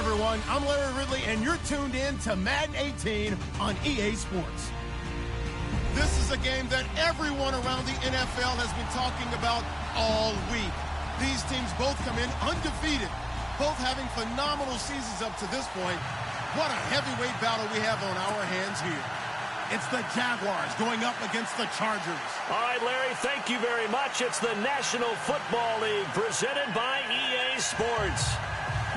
everyone. I'm Larry Ridley, and you're tuned in to Madden 18 on EA Sports. This is a game that everyone around the NFL has been talking about all week. These teams both come in undefeated, both having phenomenal seasons up to this point. What a heavyweight battle we have on our hands here. It's the Jaguars going up against the Chargers. All right, Larry, thank you very much. It's the National Football League presented by EA Sports.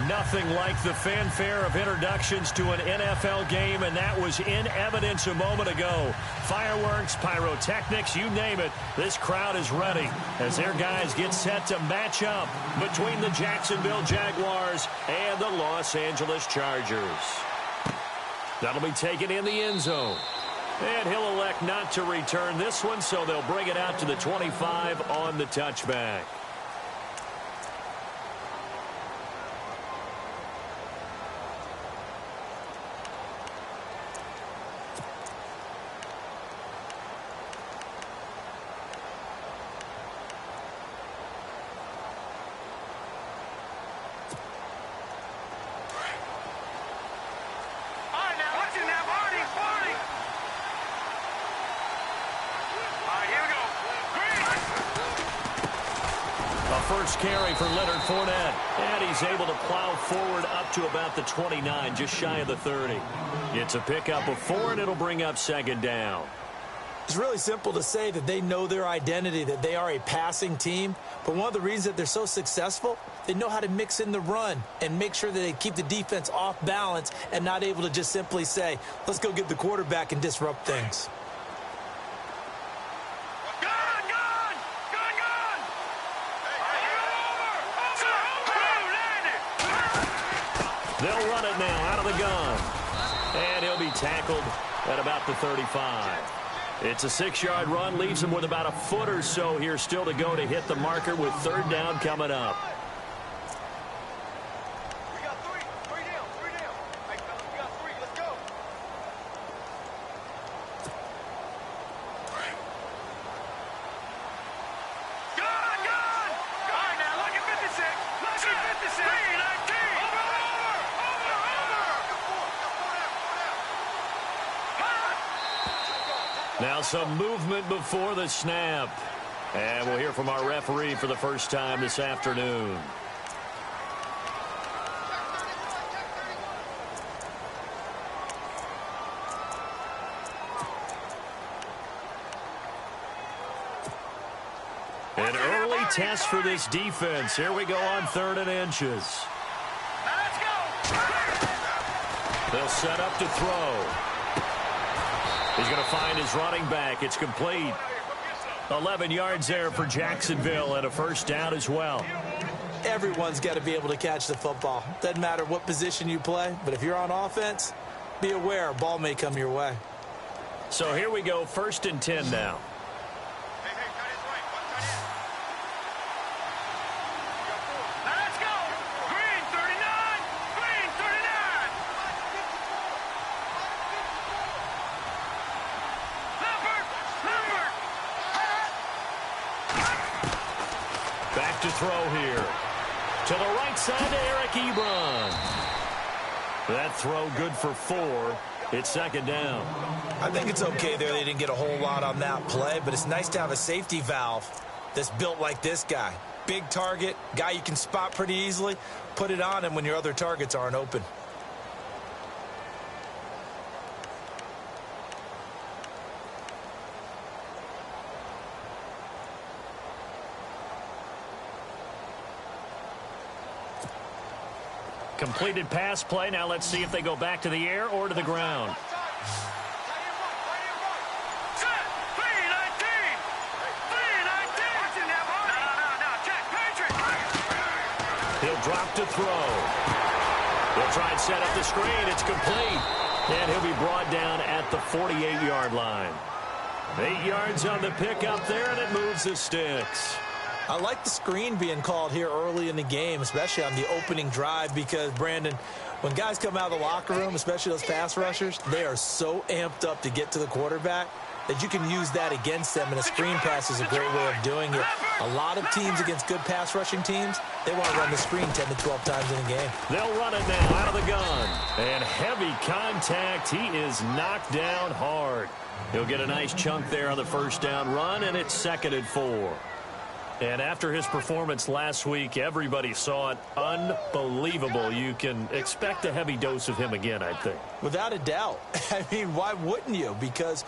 Nothing like the fanfare of introductions to an NFL game, and that was in evidence a moment ago. Fireworks, pyrotechnics, you name it, this crowd is ready as their guys get set to match up between the Jacksonville Jaguars and the Los Angeles Chargers. That'll be taken in the end zone. And he'll elect not to return this one, so they'll bring it out to the 25 on the touchback. First carry for Leonard Fournette, and he's able to plow forward up to about the 29, just shy of the 30. It's a pickup of 4, and it'll bring up second down. It's really simple to say that they know their identity, that they are a passing team. But one of the reasons that they're so successful, they know how to mix in the run and make sure that they keep the defense off balance and not able to just simply say, let's go get the quarterback and disrupt things. They'll run it now out of the gun. And he'll be tackled at about the 35. It's a 6-yard run, leaves him with about a foot or so here still to go to hit the marker with third down coming up. We got three down. Hey, fellas, we got 3. Let's go. Gun! All right, now look at 56. Look at 56. 3-19. Now some movement before the snap. And we'll hear from our referee for the first time this afternoon. An early test for this defense. Here we go on 3rd and inches. Let's go. They'll set up to throw. He's going to find his running back. It's complete. 11 yards there for Jacksonville and a first down as well. Everyone's got to be able to catch the football. Doesn't matter what position you play, but if you're on offense, be aware a ball may come your way. So here we go, 1st and 10 now. Let's go. Green 39. Back to throw here. To the right side to Eric Ebron. That throw good for 4. It's second down. I think it's okay there. They didn't get a whole lot on that play, but it's nice to have a safety valve that's built like this guy. Big target, guy you can spot pretty easily. Put it on him when your other targets aren't open. Completed pass play. Now let's see if they go back to the air or to the ground. He'll drop to throw. He'll try and set up the screen. It's complete. And he'll be brought down at the 48-yard line. 8 yards on the pickup there, and it moves the sticks. I like the screen being called here early in the game, especially on the opening drive, because, Brandon, when guys come out of the locker room, especially those pass rushers, they are so amped up to get to the quarterback that you can use that against them, and a screen pass is a great way of doing it. A lot of teams against good pass rushing teams, they want to run the screen 10 to 12 times in a game. They'll run it now out of the gun. And heavy contact. He is knocked down hard. He'll get a nice chunk there on the first down run, and it's 2nd and 4. And after his performance last week, everybody saw it. Unbelievable. You can expect a heavy dose of him again, I think. Without a doubt. I mean, why wouldn't you? Because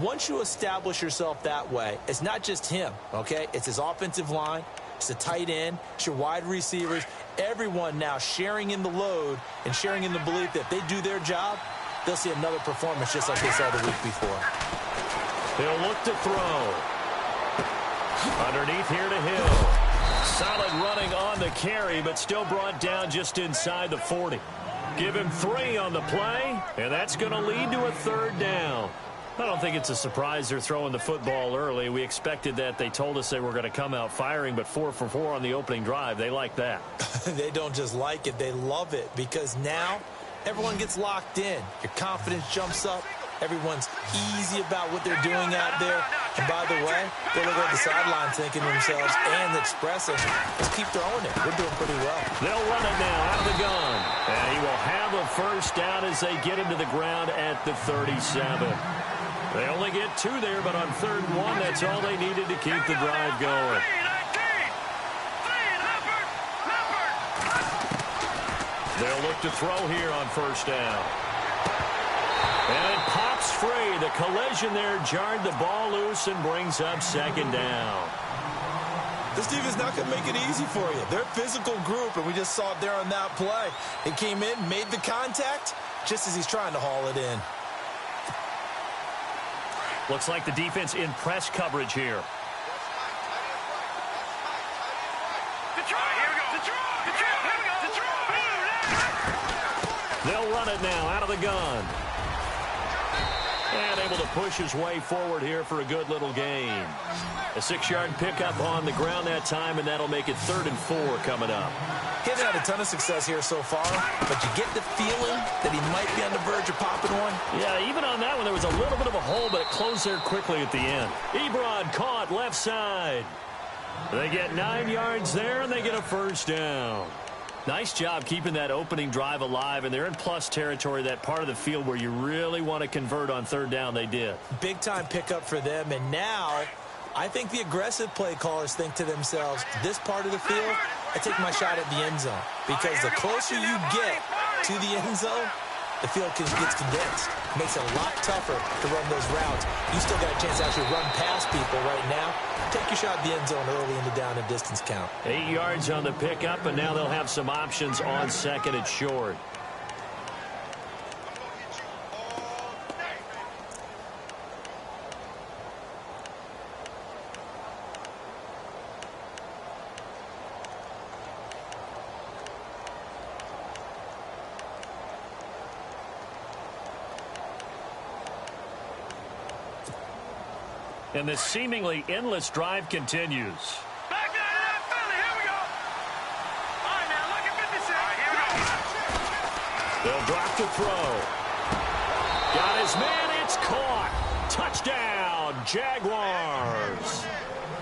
once you establish yourself that way, it's not just him, okay? It's his offensive line, it's the tight end, it's your wide receivers, everyone now sharing in the load and sharing in the belief that if they do their job, they'll see another performance just like they saw the week before. He'll look to throw. Underneath here to Hill. Solid running on the carry, but still brought down just inside the 40. Give him 3 on the play, and that's going to lead to a 3rd down. I don't think it's a surprise they're throwing the football early. We expected that. They told us they were going to come out firing, but 4 for 4 on the opening drive. They like that. They don't just like it. They love it because now everyone gets locked in. Your confidence jumps up. Everyone's easy about what they're doing out there. And by the way, they're looking at the sideline thinking to themselves and expressing, let's keep throwing it. We're doing pretty well. They'll run it now out of the gun. And he will have a first down as they get him to the ground at the 37. They only get 2 there, but on 3rd and 1, that's all they needed to keep the drive going. They'll look to throw here on first down. And it pops free. The collision there jarred the ball loose and brings up 2nd down. This defense not going to make it easy for you. They're a physical group, and we just saw it there on that play. He came in, made the contact, just as he's trying to haul it in. Looks like the defense in press coverage here. They'll run it now out of the gun. And able to push his way forward here for a good little gain. A 6-yard pickup on the ground that time, and that'll make it 3rd and 4 coming up. He hasn't had a ton of success here so far, but you get the feeling that he might be on the verge of popping one. Yeah, even on that one, there was a little bit of a hole, but it closed there quickly at the end. Ebron caught left side. They get 9 yards there, and they get a first down. Nice job keeping that opening drive alive, and they're in plus territory, that part of the field where you really want to convert on 3rd down. They did. Big-time pickup for them, and now I think the aggressive play callers think to themselves, this part of the field, I take my shot at the end zone, because the closer you get to the end zone, the field gets condensed. It makes it a lot tougher to run those routes. You still got a chance to actually run past people right now. Take your shot at the end zone early in the down and distance count. 8 yards on the pickup, and now they'll have some options on 2nd and short. And this seemingly endless drive continues. Back to that Philly. Here we go. All right, now look at 56. All right, here we go. They'll drop to throw. Got his man. It's caught. Touchdown, Jaguars.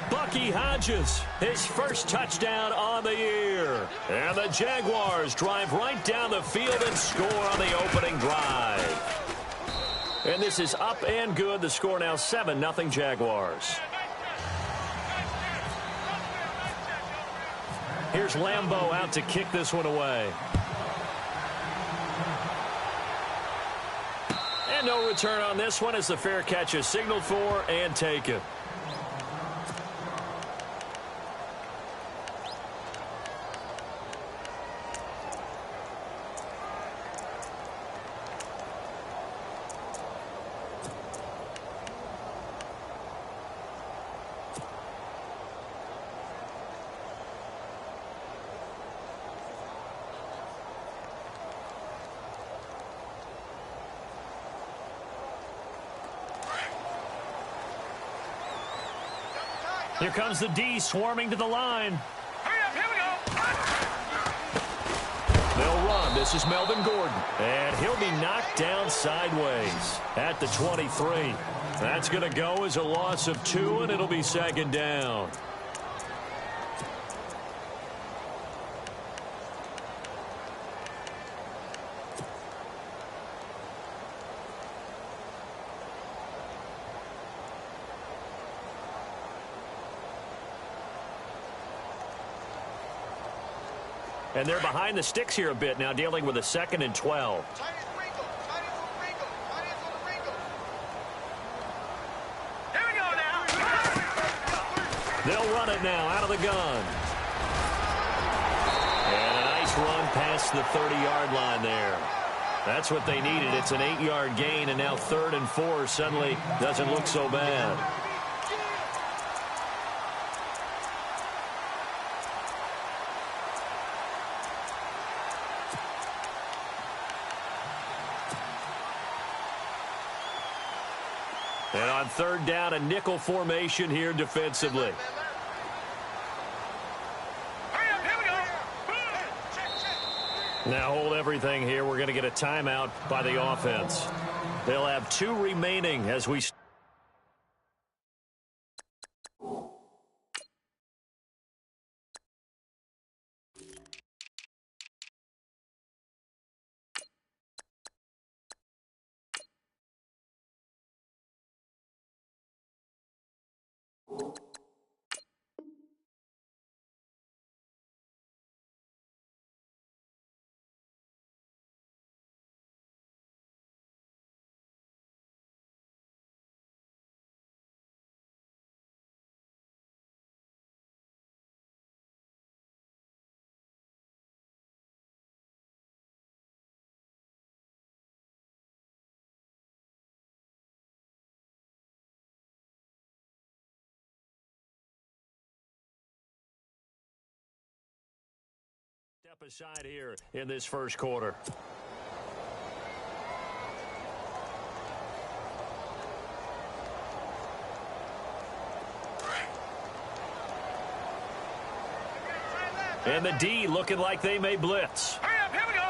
Bucky Hodges, his first touchdown on the year. And the Jaguars drive right down the field and score on the opening drive. And this is up and good. The score now 7-0 Jaguars. Here's Lambeau out to kick this one away. And no return on this one as the fair catch is signaled for and taken. Here comes the D swarming to the line. Hurry up, here we go. They'll run. This is Melvin Gordon. And he'll be knocked down sideways at the 23. That's going to go as a loss of 2, and it'll be 2nd down. And they're behind the sticks here a bit now, dealing with a 2nd and 12. They'll run it now out of the gun. And a nice run past the 30-yard line there. That's what they needed. It's an 8-yard gain, and now 3rd and 4 suddenly doesn't look so bad. And on 3rd down, a nickel formation here defensively. Now hold everything here. We're going to get a timeout by the offense. They'll have 2 remaining as we... Step aside here in this first quarter. And the D looking like they may blitz. Hurry up, here we go.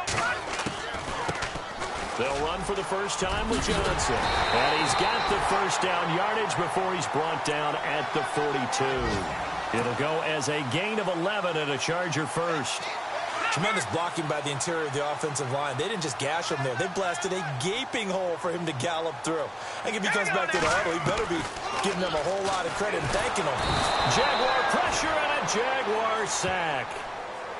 They'll run for the first time with Johnson. And he's got the first down yardage before he's brought down at the 42. It'll go as a gain of 11 and a Charger first. Tremendous blocking by the interior of the offensive line. They didn't just gash him there. They blasted a gaping hole for him to gallop through. I think if he comes back to the huddle, he better be giving them a whole lot of credit and thanking them. Jaguar pressure and a Jaguar sack.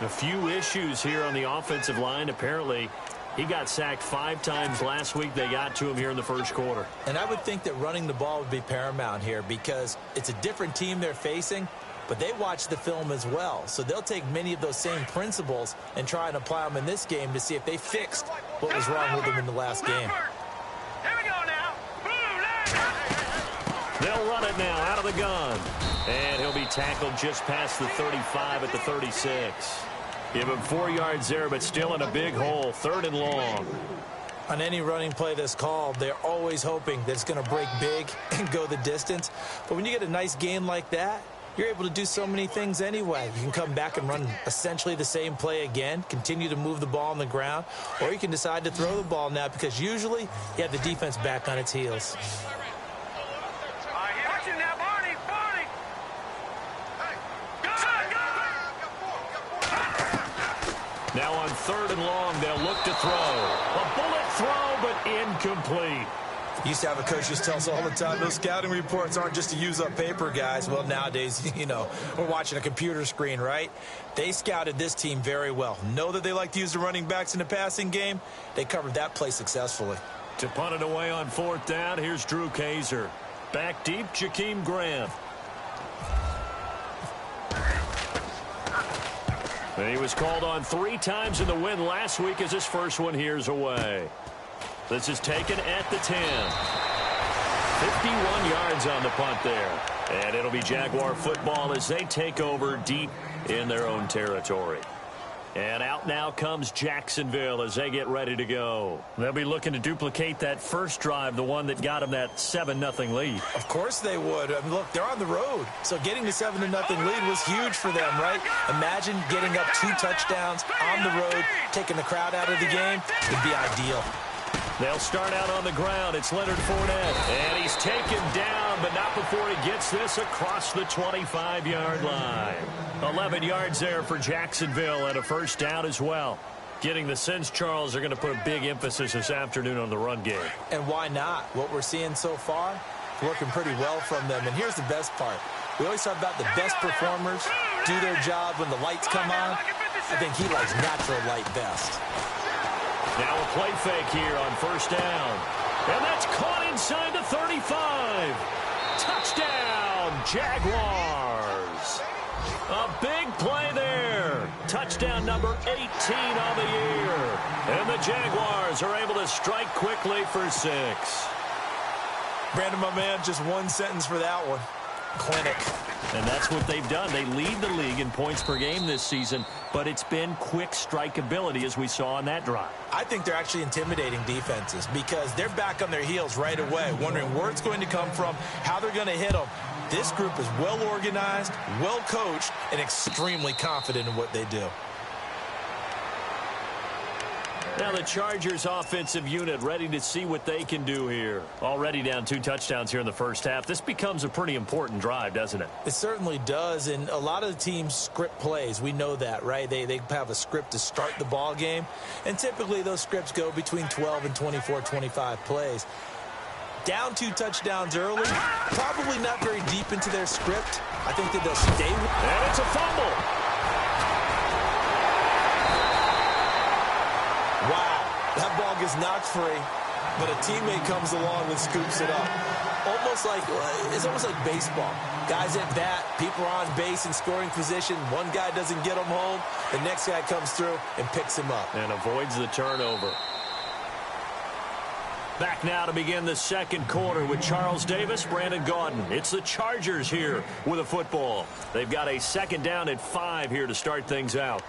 A few issues here on the offensive line. Apparently, he got sacked 5 times last week. They got to him here in the first quarter. And I would think that running the ball would be paramount here because it's a different team they're facing, but they watch the film as well. So they'll take many of those same principles and try and apply them in this game to see if they fixed what was wrong with them in the last game. Here we go now. They'll run it now out of the gun. And he'll be tackled just past the 35 at the 36. Give him 4 yards there, but still in a big hole. 3rd and long. On any running play that's called, they're always hoping that it's going to break big and go the distance. But when you get a nice gain like that, you're able to do so many things anyway. You can come back and run essentially the same play again, continue to move the ball on the ground, or you can decide to throw the ball now because usually you have the defense back on its heels. Now on 3rd and long, they'll look to throw. A bullet throw, but incomplete. Used to have a coach just tell us all the time, those scouting reports aren't just to use up paper, guys. Well, nowadays, you know, we're watching a computer screen, right? They scouted this team very well. Know that they like to use the running backs in the passing game. They covered that play successfully. To punt it away on 4th down, here's Drew Kaiser. Back deep, Jakeem Grant. And he was called on 3 times in the win last week as his first one here's away. This is taken at the 10. 51 yards on the punt there. And it'll be Jaguar football as they take over deep in their own territory. And out now comes Jacksonville as they get ready to go. They'll be looking to duplicate that first drive, the one that got them that 7-0 lead. Of course they would. I mean, look, they're on the road. So getting the 7-0 lead was huge for them, right? Imagine getting up 2 touchdowns on the road, taking the crowd out of the game. Would be ideal. They'll start out on the ground. It's Leonard Fournette. And he's taken down, but not before he gets this across the 25-yard line. 11 yards there for Jacksonville and a first down as well. Getting the sense, Charles, are going to put a big emphasis this afternoon on the run game. And why not? What we're seeing so far, working pretty well from them. And here's the best part. We always talk about the best performers do their job when the lights come on. I think he likes natural light best. Now a play fake here on first down. And that's caught inside the 35. Touchdown, Jaguars. A big play there. Touchdown number 18 on the year. And the Jaguars are able to strike quickly for 6. Brandon, my man, just one sentence for that one. Clinic. And that's what they've done. They lead the league in points per game this season, but it's been quick strikeability as we saw on that drive. I think they're actually intimidating defenses because they're back on their heels right away, wondering where it's going to come from, how they're going to hit them. This group is well organized, well coached, and extremely confident in what they do. Now the Chargers offensive unit ready to see what they can do here. Already down 2 touchdowns here in the first half. This becomes a pretty important drive, doesn't it? It certainly does, and a lot of the teams script plays. We know that, right? They have a script to start the ball game, and typically those scripts go between 12 and 24, 25 plays. Down 2 touchdowns early, probably not very deep into their script. I think that they'll stay with it. And it's a fumble. Wow, that ball gets knocked free, but a teammate comes along and scoops it up. It's almost like baseball. Guys at bat, people are on base in scoring position. One guy doesn't get him home. The next guy comes through and picks him up. And avoids the turnover. Back now to begin the second quarter with Charles Davis, Brandon Gaudin. It's the Chargers here with a football. They've got a second down at 5 here to start things out.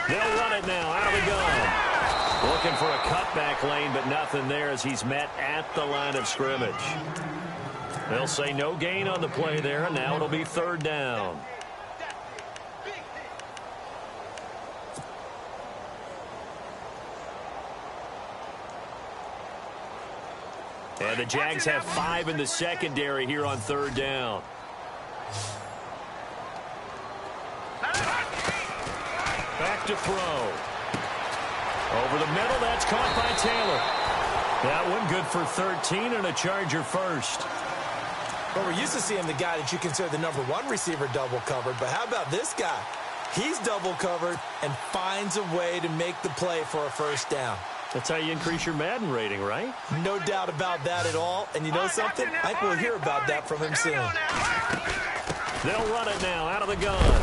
They'll run it now out of the gun. Looking for a cutback lane, but nothing there as he's met at the line of scrimmage. They'll say no gain on the play there, and now it'll be third down. And the Jags have 5 in the secondary here on third down. Back to throw. Over the middle, that's caught by Taylor. That one good for 13 and a Charger first. Well, we're used to seeing the guy that you consider the number 1 receiver double covered, but how about this guy? He's double covered and finds a way to make the play for a first down. That's how you increase your Madden rating, right? No doubt about that at all. And you know something? I think we'll hear about that from him soon. They'll run it now out of the gun.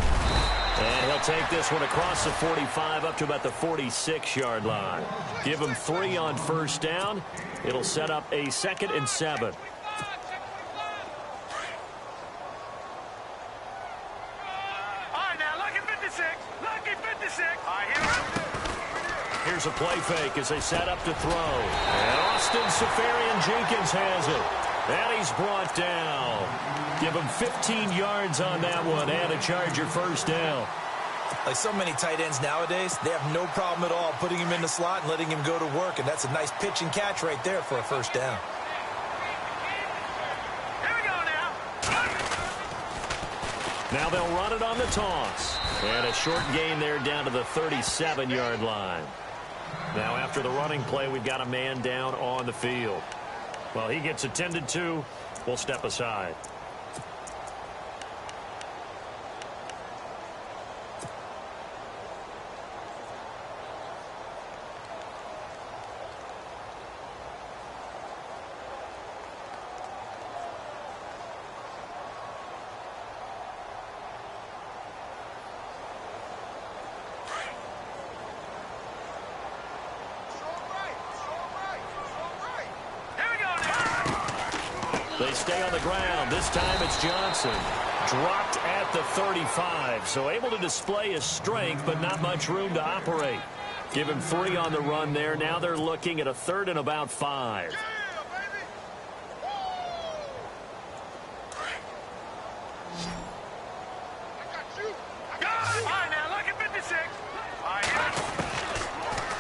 And he'll take this one across the 45 up to about the 46-yard line. Give him 3 on first down. It'll set up a 2nd and 7. All right, now, lucky 56. Lucky 56. All right, here we go. Here's a play fake as they set up to throw. And Austin Seferian-Jenkins has it. And he's brought down. Give him 15 yards on that one and a Charger first down. Like so many tight ends nowadays, they have no problem at all putting him in the slot and letting him go to work. And that's a nice pitch and catch right there for a first down. Here we go now. Now they'll run it on the toss. And a short gain there down to the 37-yard line. Now after the running play, we've got a man down on the field. Well, he gets attended to. We'll step aside. They stay on the ground. This time it's Johnson. Dropped at the 35, so able to display his strength, but not much room to operate. Give him 3 on the run there. Now they're looking at a 3rd and about 5.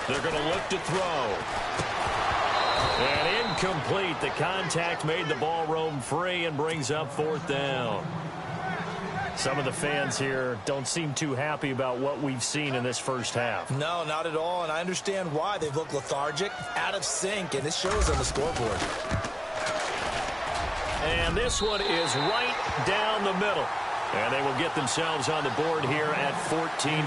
They're going to look to throw. And incomplete. The contact made the ball roam free and brings up 4th down. Some of the fans here don't seem too happy about what we've seen in this first half. No, not at all, and I understand why. They look lethargic, out of sync, and it shows on the scoreboard. And this one is right down the middle. And they will get themselves on the board here at 14-3.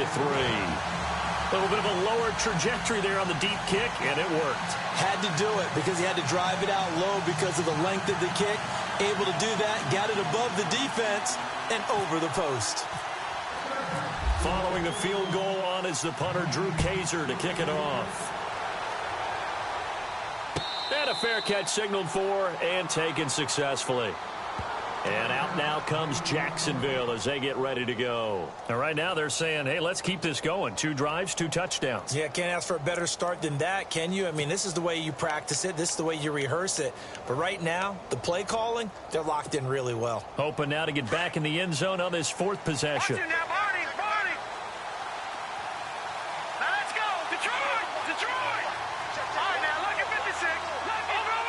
A little bit of a lower trajectory there on the deep kick, and it worked. Had to do it because he had to drive it out low because of the length of the kick. Able to do that, got it above the defense and over the post. Following the field goal on is the punter, Drew Kaiser, to kick it off. And a fair catch signaled for and taken successfully. And out now comes Jacksonville as they get ready to go. And right now they're saying, hey, let's keep this going. 2 drives, 2 touchdowns. Yeah, can't ask for a better start than that, can you? I mean, this is the way you practice it. This is the way you rehearse it. But right now, the play calling, they're locked in really well. Hoping now to get back in the end zone on this 4th possession. Watch it now, Barney, Barney. Now let's go. Detroit, Detroit. All right, now look at 56. Over.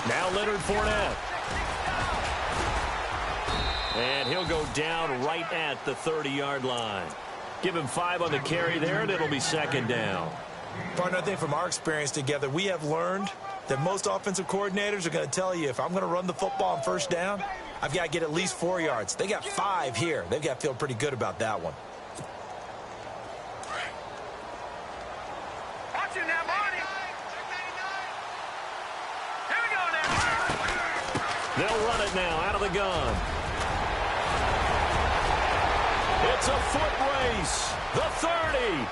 Now Leonard Fournette. And he'll go down right at the 30-yard line. Give him 5 on the carry there, and it'll be 2nd down. Partner, I think from our experience together, we have learned that most offensive coordinators are going to tell you, if I'm going to run the football on 1st down, I've got to get at least 4 yards. They got 5 here. They've got to feel pretty good about that one. Watch it now, Barney. Here we go now. They'll run it now out of the gun. It's a foot race. The 30,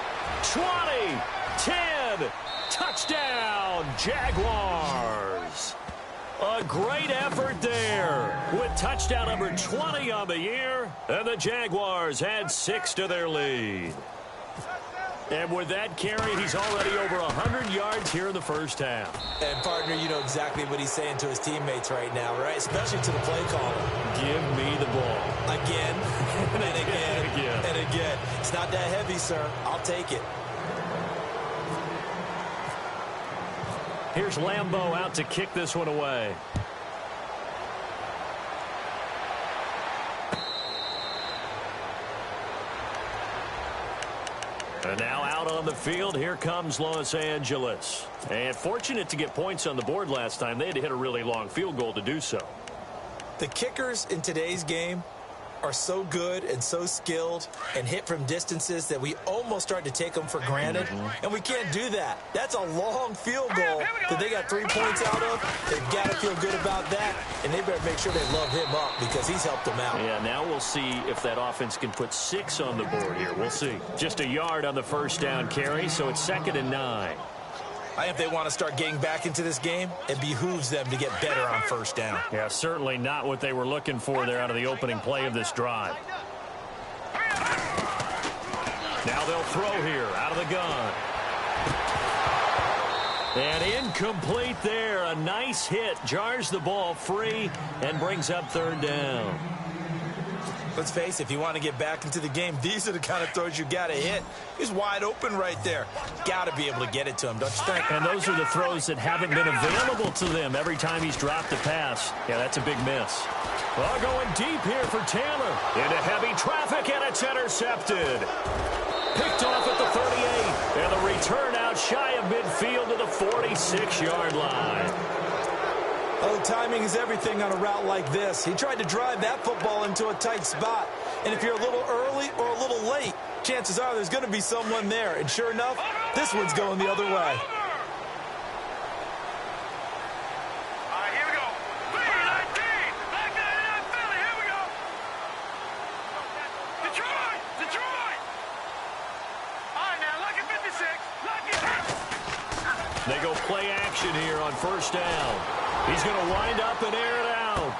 20, 10, touchdown, Jaguars. A great effort there with touchdown number 20 on the year, and the Jaguars add 6 to their lead. And with that carry, he's already over 100 yards here in the first half. And, partner, you know exactly what he's saying to his teammates right now, right? Especially to the play caller. Give me the ball. Again, and again, Again. and again. It's not that heavy, sir. I'll take it. Here's Lambeau out to kick this one away. And now out on the field, here comes Los Angeles. And fortunate to get points on the board last time. They had to hit a really long field goal to do so. The kickers in today's game are so good and so skilled and hit from distances that we almost start to take them for granted. And we can't do that. That's a long field goal that they got 3 points out of. They've got to feel good about that. And they better make sure they love him up because he's helped them out. Yeah, now we'll see if that offense can put 6 on the board here. We'll see. Just a yard on the 1st down carry, so it's 2nd and 9. I think if they want to start getting back into this game, it behooves them to get better on 1st down. Yeah, certainly not what they were looking for there out of the opening play of this drive. Now they'll throw here out of the gun. And incomplete there. A nice hit. Jars the ball free and brings up 3rd down. Let's face it, if you want to get back into the game, these are the kind of throws you got to hit. He's wide open right there. Got to be able to get it to him, don't you think? And those are the throws that haven't been available to them every time he's dropped a pass. Yeah, that's a big miss. Well, going deep here for Taylor. Into heavy traffic, and it's intercepted. Picked off at the 38. And the return out shy of midfield to the 46-yard line. Oh, timing is everything on a route like this. He tried to drive that football into a tight spot. And if you're a little early or a little late, chances are there's going to be someone there. And sure enough, this one's going the other way. All right, here we go. 319. Black 99 Philly. Here we go. Detroit. Detroit. All right, now look at 56. Look at. They go play action here on 1st down. He's going to wind up and air it out.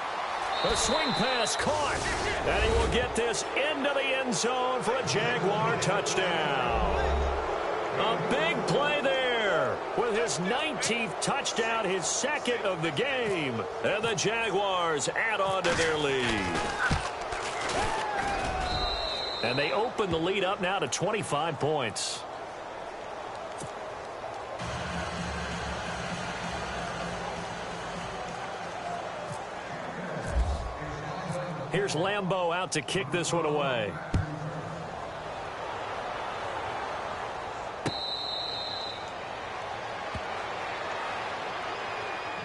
A swing pass caught. And he will get this into the end zone for a Jaguar touchdown. A big play there with his 19th touchdown, his 2nd of the game. And the Jaguars add on to their lead. And they open the lead up now to 25 points. Here's Lambeau out to kick this one away.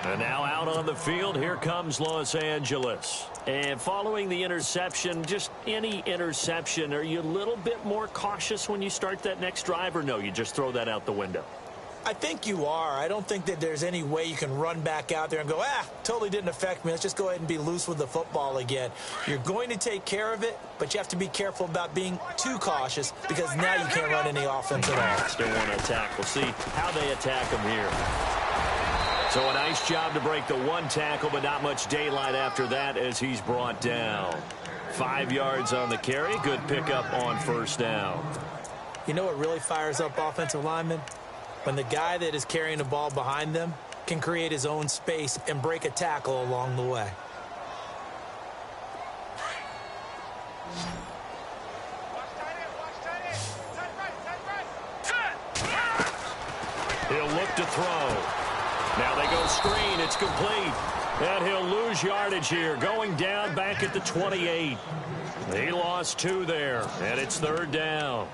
And now out on the field, here comes Los Angeles. And following the interception, just any interception, are you a little bit more cautious when you start that next drive, or no, you just throw that out the window? I think you are. I don't think that there's any way you can run back out there and go, totally didn't affect me. Let's just go ahead and be loose with the football again. You're going to take care of it, but you have to be careful about being too cautious because now you can't run any offense at all. Still want to attack. We'll see how they attack him here. So a nice job to break the one tackle, but not much daylight after that as he's brought down. 5 yards on the carry. Good pickup on first down. You know what really fires up offensive linemen? When the guy that is carrying the ball behind them can create his own space and break a tackle along the way. He'll look to throw. Now they go screen. It's complete. And he'll lose yardage here. Going down back at the 28. He lost 2 there. And it's third down.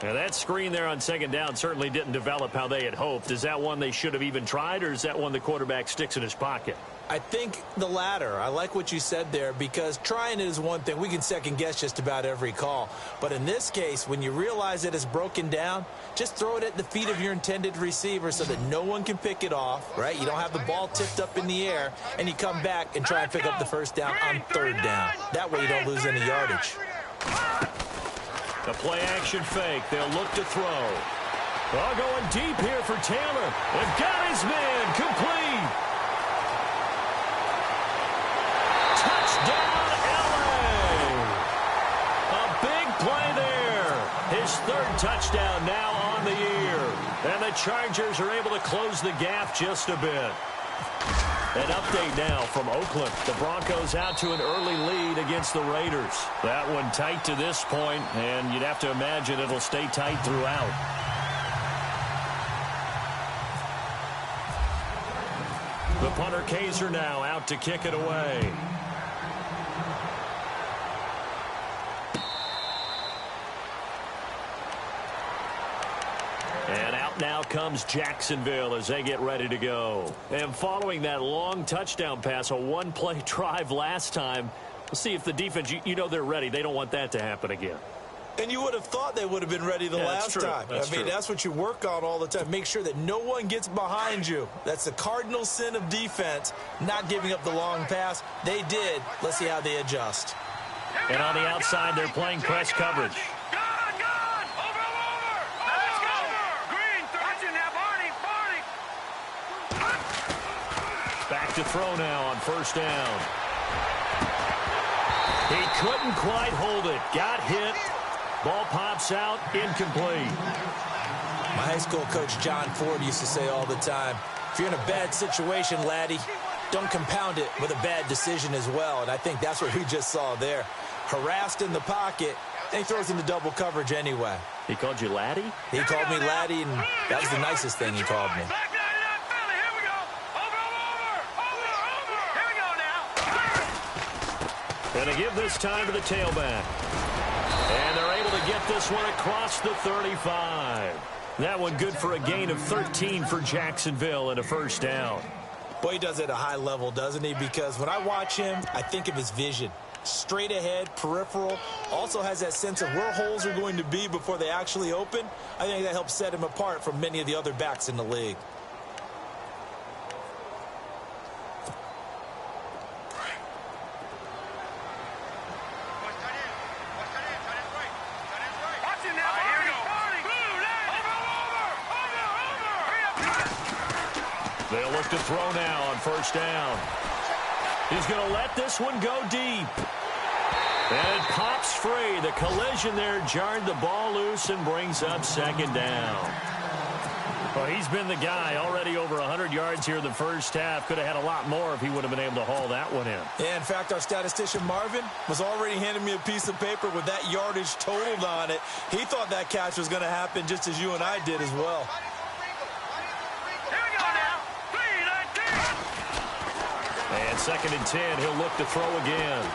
Now that screen there on second down certainly didn't develop how they had hoped. Is that one they should have even tried, or is that one the quarterback sticks in his pocket? I think the latter. I like what you said there because trying it is one thing. We can second guess just about every call. But in this case, when you realize that it's broken down, just throw it at the feet of your intended receiver so that no one can pick it off, right? You don't have the ball tipped up in the air, and you come back and try and pick up the first down on third down. That way you don't lose any yardage. The play-action fake. They'll look to throw. Oh, going deep here for Taylor. They've got his man. Complete. Touchdown, L.A. A big play there. His third touchdown now on the year. And the Chargers are able to close the gap just a bit. An update now from Oakland. The Broncos out to an early lead against the Raiders. That one tight to this point, and you'd have to imagine it'll stay tight throughout. The punter Kaiser now out to kick it away. And out now comes Jacksonville as they get ready to go. And following that long touchdown pass, a one-play drive last time, we'll see if the defense, you know they're ready. They don't want that to happen again. And you would have thought they would have been ready the last time. That's what you work on all the time. Make sure that no one gets behind you. That's the cardinal sin of defense, not giving up the long pass. They did. Let's see how they adjust. And on the outside, they're playing press coverage. Back to throw now on first down. He couldn't quite hold it. Got hit. Ball pops out. Incomplete. My high school coach, John Ford, used to say all the time, if you're in a bad situation, laddie, don't compound it with a bad decision as well. And I think that's what we just saw there. Harassed in the pocket, and he throws into double coverage anyway. He called you laddie? He called me laddie, and that was the nicest thing he called me. And to give this time to the tailback. And they're able to get this one across the 35. That one good for a gain of 13 for Jacksonville and a first down. Boy, he does it at a high level, doesn't he? Because when I watch him, I think of his vision. Straight ahead, peripheral. Also has that sense of where holes are going to be before they actually open. I think that helps set him apart from many of the other backs in the league. They'll look to throw now on first down. He's going to let this one go deep. And it pops free. The collision there jarred the ball loose and brings up second down. Well, he's been the guy already over 100 yards here in the first half. Could have had a lot more if he would have been able to haul that one in. Yeah, in fact, our statistician Marvin was already handing me a piece of paper with that yardage totaled on it. He thought that catch was going to happen just as you and I did as well. Here we go now. 3-19. And 2nd and 10, he'll look to throw again.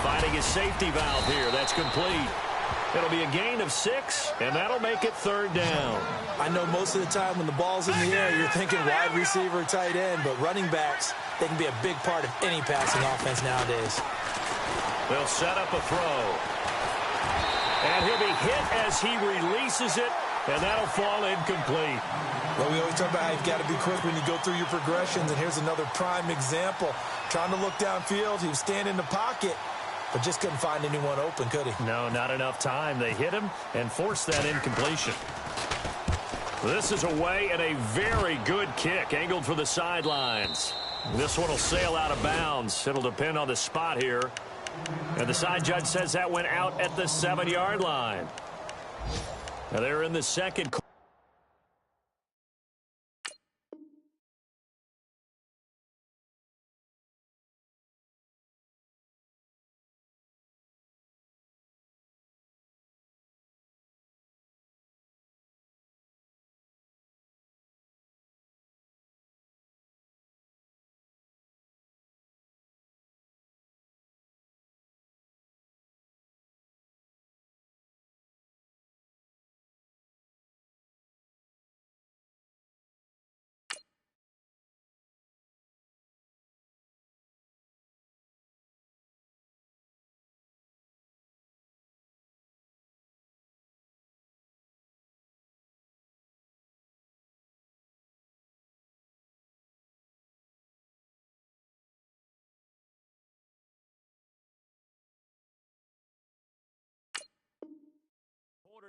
Finding his safety valve here. That's complete. It'll be a gain of 6, and that'll make it 3rd down. I know most of the time when the ball's in the air, you're thinking wide receiver, tight end, but running backs, they can be a big part of any passing offense nowadays. They'll set up a throw. And he'll be hit as he releases it, and that'll fall incomplete. Well, we always talk about how you've got to be quick when you go through your progressions, and here's another prime example. Trying to look downfield, he was standing in the pocket, but just couldn't find anyone open, could he? No, not enough time. They hit him and forced that incompletion. This is away and a very good kick, angled for the sidelines. This one will sail out of bounds. It'll depend on the spot here. And the side judge says that went out at the 7-yard line. Now they're in the second quarter.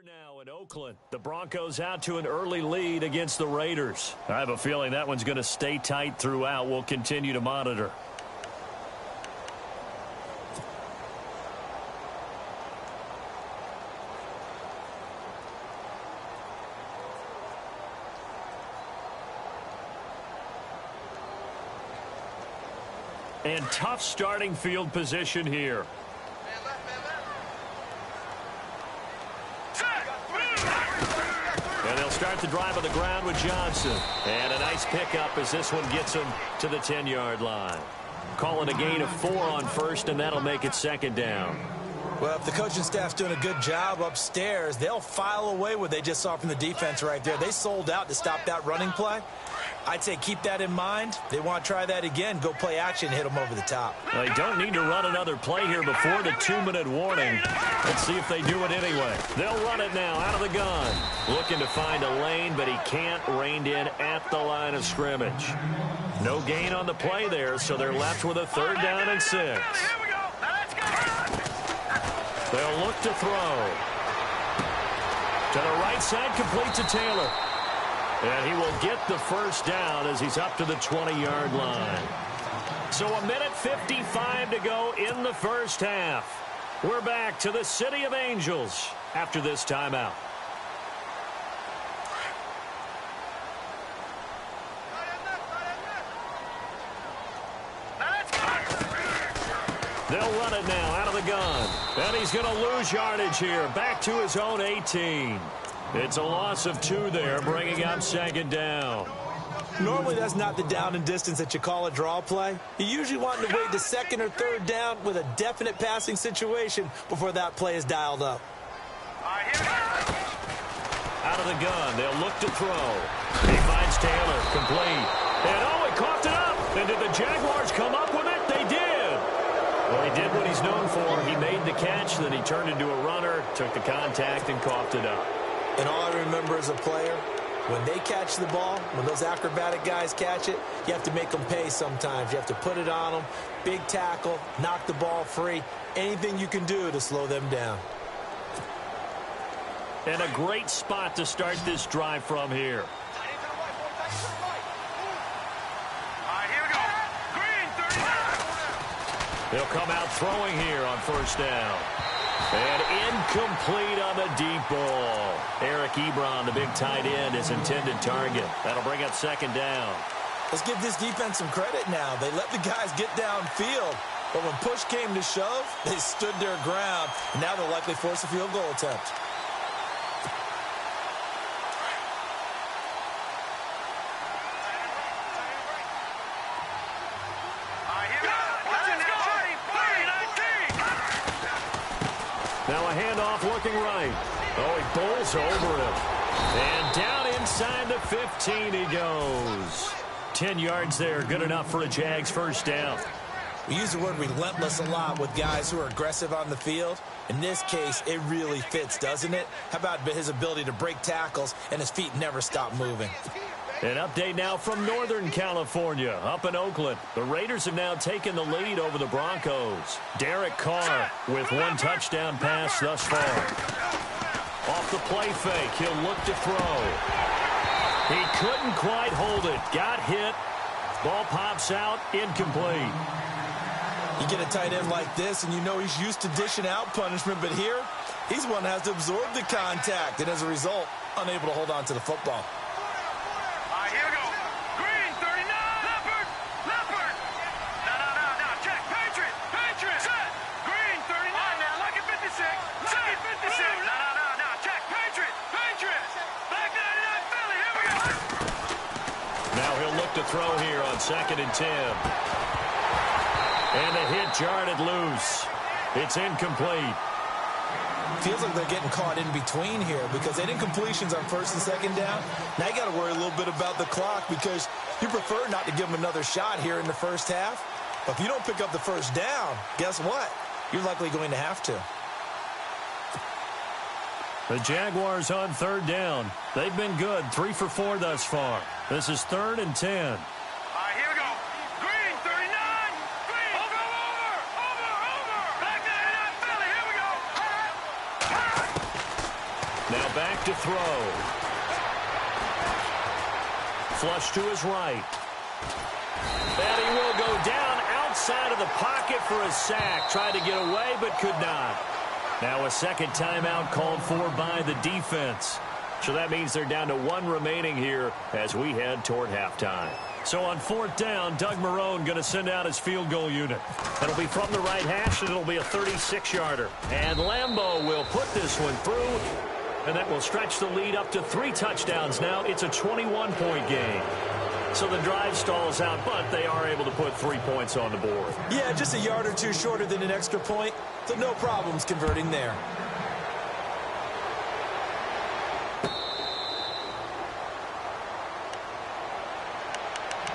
Now in Oakland, the Broncos out to an early lead against the Raiders. I have a feeling that one's going to stay tight throughout. We'll continue to monitor. And tough starting field position here. And they'll start the drive on the ground with Johnson. And a nice pickup as this one gets him to the 10-yard line. Call it a gain of 4 on first, and that'll make it 2nd down. Well, if the coaching staff's doing a good job upstairs, they'll file away what they just saw from the defense right there. They sold out to stop that running play. I'd say keep that in mind. They want to try that again. Go play action, hit them over the top. Well, they don't need to run another play here before the 2-minute warning. Let's see if they do it anyway. They'll run it now out of the gun. Looking to find a lane, but he can't. Reined in at the line of scrimmage. No gain on the play there, so they're left with a 3rd down and 6. Here we go. Now let's go. They'll look to throw. To the right side, complete to Taylor. And he will get the 1st down as he's up to the 20-yard line. So 1:55 to go in the first half. We're back to the City of Angels after this timeout. They'll run it now out of the gun. And he's going to lose yardage here. Back to his own 18. It's a loss of 2 there, bringing up 2nd down. Normally, that's not the down and distance that you call a draw play. You usually want to wait the 2nd or 3rd down with a definite passing situation before that play is dialed up. Out of the gun, they'll look to throw. He finds Taylor, complete. And he coughed it up. And did the Jaguars come up with it? They did. Well, he did what he's known for. He made the catch, then he turned into a runner, took the contact, and coughed it up. And all I remember as a player, when they catch the ball, when those acrobatic guys catch it, you have to make them pay sometimes. You have to put it on them, big tackle, knock the ball free, anything you can do to slow them down. And a great spot to start this drive from here. They'll come out throwing here on 1st down. And incomplete on the deep ball. Eric, Eric Ebron, the big tight end, his intended target. That'll bring up second down. Let's give this defense some credit now. They let the guys get downfield, but when push came to shove, they stood their ground, and now they'll likely force a field goal attempt. Now a handoff looking right. Oh, he bowls over him. And down inside the 15 he goes. 10 yards there, good enough for a Jags first down. We use the word relentless a lot with guys who are aggressive on the field. In this case, it really fits, doesn't it? How about his ability to break tackles and his feet never stop moving? An update now from Northern California, up in Oakland. The Raiders have now taken the lead over the Broncos. Derek Carr with one touchdown pass thus far. Off the play fake, he'll look to throw. He couldn't quite hold it. Got hit. Ball pops out, incomplete. You get a tight end like this, and you know he's used to dishing out punishment, but here, he's one that has to absorb the contact, and as a result, unable to hold on to the football. Here we go. Green, 39. Leopard. Leopard. No. Check. Patriot. Patriot. Set. Green, 39. Now, lucky 56. Lucky 56. No. Check. Patriot. Patriot. Black 99 Philly. Here we go. Now he'll look to throw here on 2nd and 10. And the hit jarred it loose. It's incomplete. Feels like they're getting caught in between here because they didn't completions on 1st and 2nd down. Now you got to worry a little bit about the clock because you prefer not to give them another shot here in the first half. But if you don't pick up the first down, guess what? You're likely going to have to. The Jaguars on 3rd down. They've been good, 3 for 4 thus far. This is 3rd and 10. Here we go. Green, 39. Green. Over. Black 99 Philly. Here we go. Now back to throw. Flush to his right. And he will go down outside of the pocket for a sack. Tried to get away, but could not. Now a second timeout called for by the defense. So that means they're down to 1 remaining here as we head toward halftime. So on 4th down, Doug Marrone going to send out his field goal unit. It'll be from the right hash, and it'll be a 36-yarder. And Lambeau will put this one through, and that will stretch the lead up to 3 touchdowns now. It's a 21-point game. So the drive stalls out, but they are able to put 3 points on the board. Yeah, just a yard or two shorter than an extra point, so no problems converting there.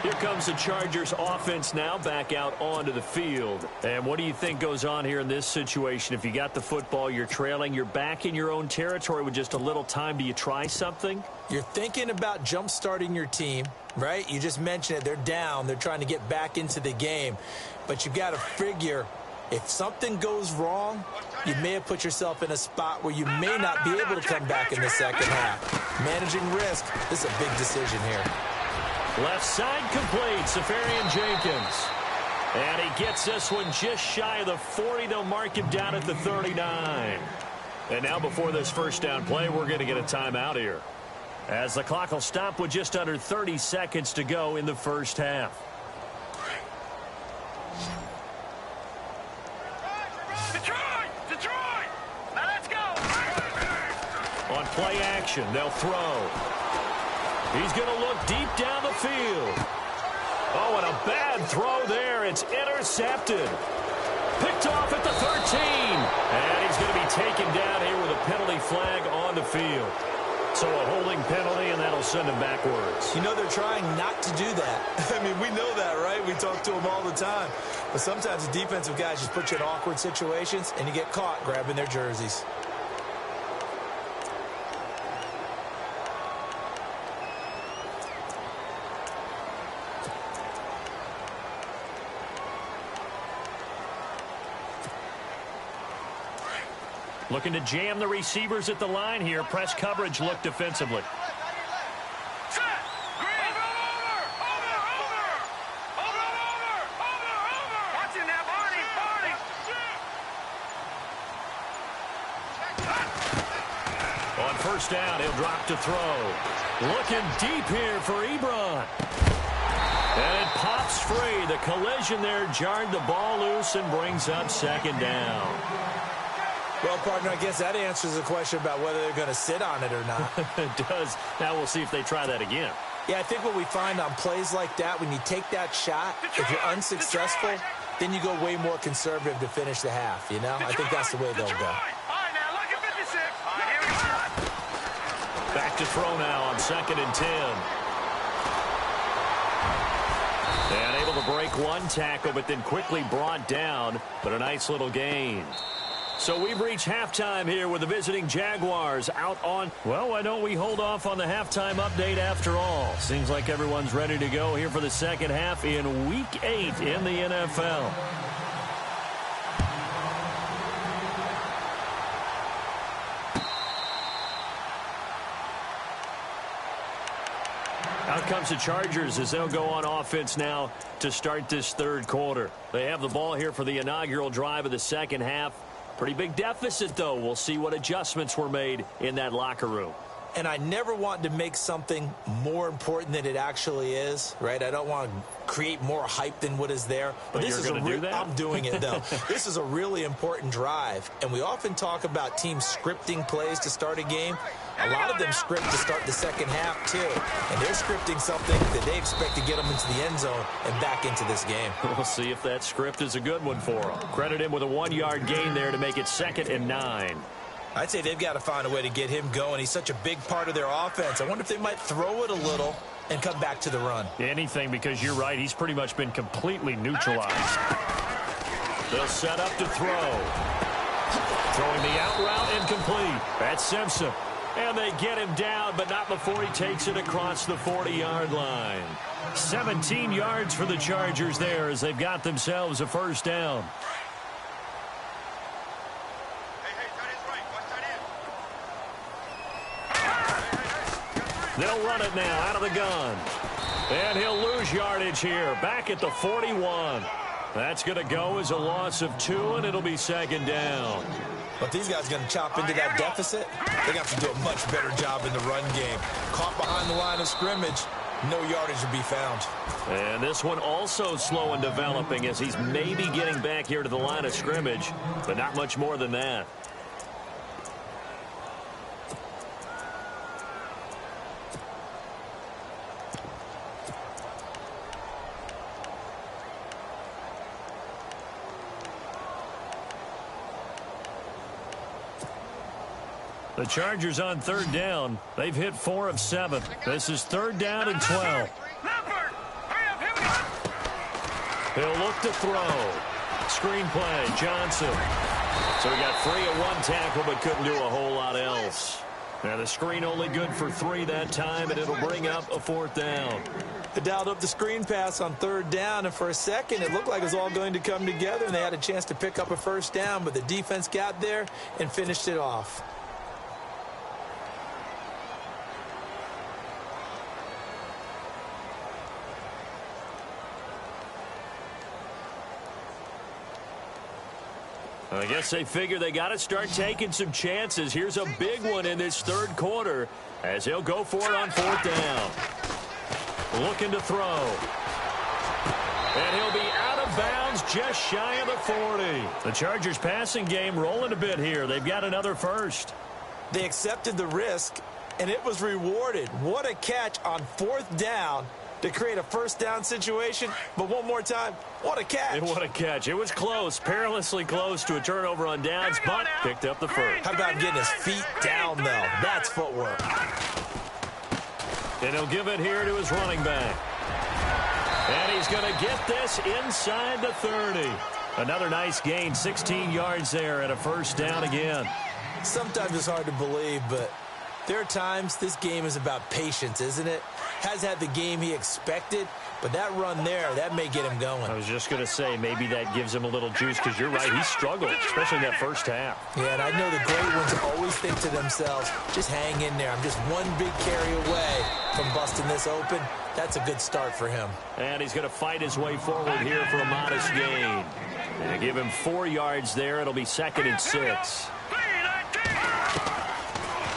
Here comes the Chargers offense now back out onto the field. And what do you think goes on here in this situation? If you got the football, you're trailing, you're back in your own territory with just a little time. Do you try something? You're thinking about jump-starting your team, right? You just mentioned it. They're down. They're trying to get back into the game. But you've got to figure if something goes wrong, you may have put yourself in a spot where you may not be able to come back in the second half. Managing risk, this is a big decision here. Left side complete, Safarian Jenkins. And he gets this one just shy of the 40. They'll mark him down at the 39. And now before this first down play, we're going to get a timeout here, as the clock will stop with just under 30 seconds to go in the first half. Detroit! Now let's go! On play action, they'll throw. He's going to look deep down the field. Oh, and a bad throw there. It's intercepted. Picked off at the 13. And he's going to be taken down here with a penalty flag on the field. So a holding penalty, and that'll send him backwards. You know they're trying not to do that. I mean, we know that, right? We talk to them all the time. But sometimes the defensive guys just put you in awkward situations, and you get caught grabbing their jerseys. Looking to jam the receivers at the line here. Press coverage look defensively. Set! Green! Over! Watching that, Barney! On first down. He'll drop to throw. Looking deep here for Ebron. And it pops free. The collision there jarred the ball loose and brings up second down. Well, partner, I guess that answers the question about whether they're going to sit on it or not. It does. Now we'll see if they try that again. Yeah, I think what we find on plays like that, when you take that shot, if you're unsuccessful, then you go way more conservative to finish the half, you know? I think that's the way they'll go. Back to throw now on 2nd and 10. And able to break one tackle, but then quickly brought down, but a nice little gain. So we've reached halftime here with the visiting Jaguars out on... Well, why don't we hold off on the halftime update after all? Seems like everyone's ready to go here for the second half in Week 8 in the NFL. Out comes the Chargers as they'll go on offense now to start this third quarter. They have the ball here for the inaugural drive of the second half. Pretty big deficit, though. We'll see what adjustments were made in that locker room. And I never want to make something more important than it actually is, right? I don't want to create more hype than what is there. But this is do that? I'm doing it, though. This is a really important drive. And we often talk about teams scripting plays to start a game. A lot of them script to start the second half, too. And they're scripting something that they expect to get them into the end zone and back into this game. We'll see if that script is a good one for them. Credit him with a 1-yard gain there to make it 2nd and 9. I'd say they've got to find a way to get him going. He's such a big part of their offense. I wonder if they might throw it a little and come back to the run. Anything, because you're right. He's pretty much been completely neutralized. They'll set up to throw. Throwing the out route incomplete. That's Simpson. And they get him down, but not before he takes it across the 40-yard line. 17 yards for the Chargers there as they've got themselves a first down. They'll run it now out of the gun. And he'll lose yardage here. Back at the 41. That's going to go as a loss of 2, and it'll be second down. But these guys are going to chop into that deficit. They're going to have to do a much better job in the run game. Caught behind the line of scrimmage, no yardage to be found. And this one also slow in developing as he's maybe getting back here to the line of scrimmage, but not much more than that. The Chargers on 3rd down. They've hit 4 of 7. This is 3rd down and 12. He'll look to throw. Screen play, Johnson. So he got free at 1 tackle but couldn't do a whole lot else. Now the screen only good for 3 that time, and it'll bring up a 4th down. They dialed up the screen pass on 3rd down, and for a second it looked like it was all going to come together, and they had a chance to pick up a first down, but the defense got there and finished it off. I guess they figure they got to start taking some chances. Here's a big one in this third quarter as he'll go for it on 4th down. Looking to throw. And he'll be out of bounds just shy of the 40. The Chargers passing game rolling a bit here. They've got another first. They accepted the risk, and it was rewarded. What a catch on 4th down to create a first down situation. But one more time, what a catch. And what a catch. It was close, perilously close to a turnover on downs, but picked up the first. How about getting his feet down, though? That's footwork. And he'll give it here to his running back. And he's going to get this inside the 30. Another nice gain, 16 yards there and a first down again. Sometimes it's hard to believe, but there are times this game is about patience, isn't it? Has had the game he expected, but that run there, that may get him going. I was just going to say, maybe that gives him a little juice, because you're right, he struggled, especially in that first half. Yeah, and I know the great ones always think to themselves, just hang in there. I'm just one big carry away from busting this open. That's a good start for him. And he's going to fight his way forward here for a modest gain. And give him 4 yards there. It'll be 2nd and 6.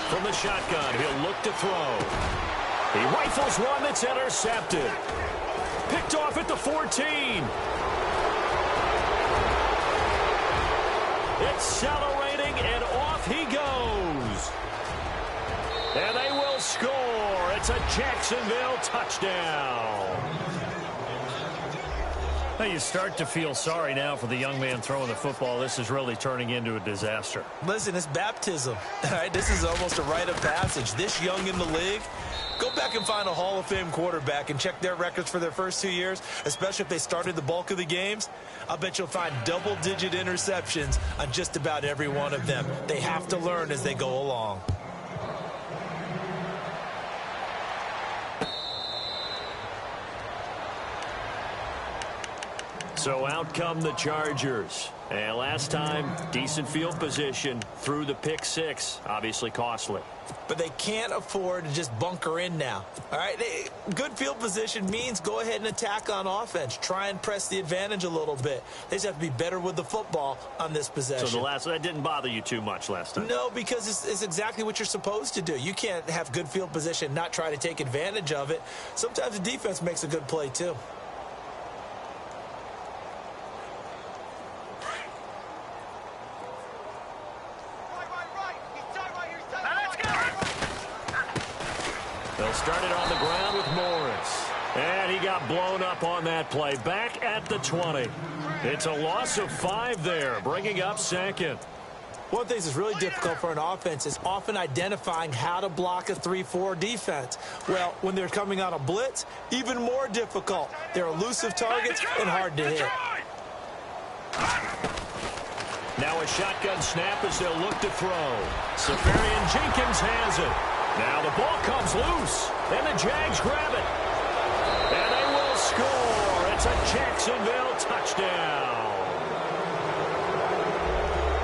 From the shotgun, he'll look to throw. He rifles one that's intercepted. Picked off at the 14. Accelerating, and off he goes. And they will score. It's a Jacksonville touchdown. Now you start to feel sorry now for the young man throwing the football. This is really turning into a disaster. Listen, it's baptism. All right, this is almost a rite of passage. This young in the league, go back and find a Hall of Fame quarterback and check their records for their first 2 years, especially if they started the bulk of the games. I'll bet you'll find double-digit interceptions on just about every one of them. They have to learn as they go along. So out come the Chargers. And last time, decent field position through the pick six. Obviously costly. But they can't afford to just bunker in now. All right, good field position means go ahead and attack on offense. Try and press the advantage a little bit. They just have to be better with the football on this possession. So that didn't bother you too much last time? No, because it's exactly what you're supposed to do. You can't have good field position and not try to take advantage of it. Sometimes the defense makes a good play too. They'll start it on the ground with Morris. And he got blown up on that play. Back at the 20. It's a loss of 5 there, bringing up second. One thing that's really difficult for an offense is often identifying how to block a 3-4 defense. Well, when they're coming on a blitz, even more difficult. They're elusive targets and hard to hit. Now a shotgun snap as they'll look to throw. Safarian Jenkins has it. Now the ball comes loose, and the Jags grab it. And they will score. It's a Jacksonville touchdown.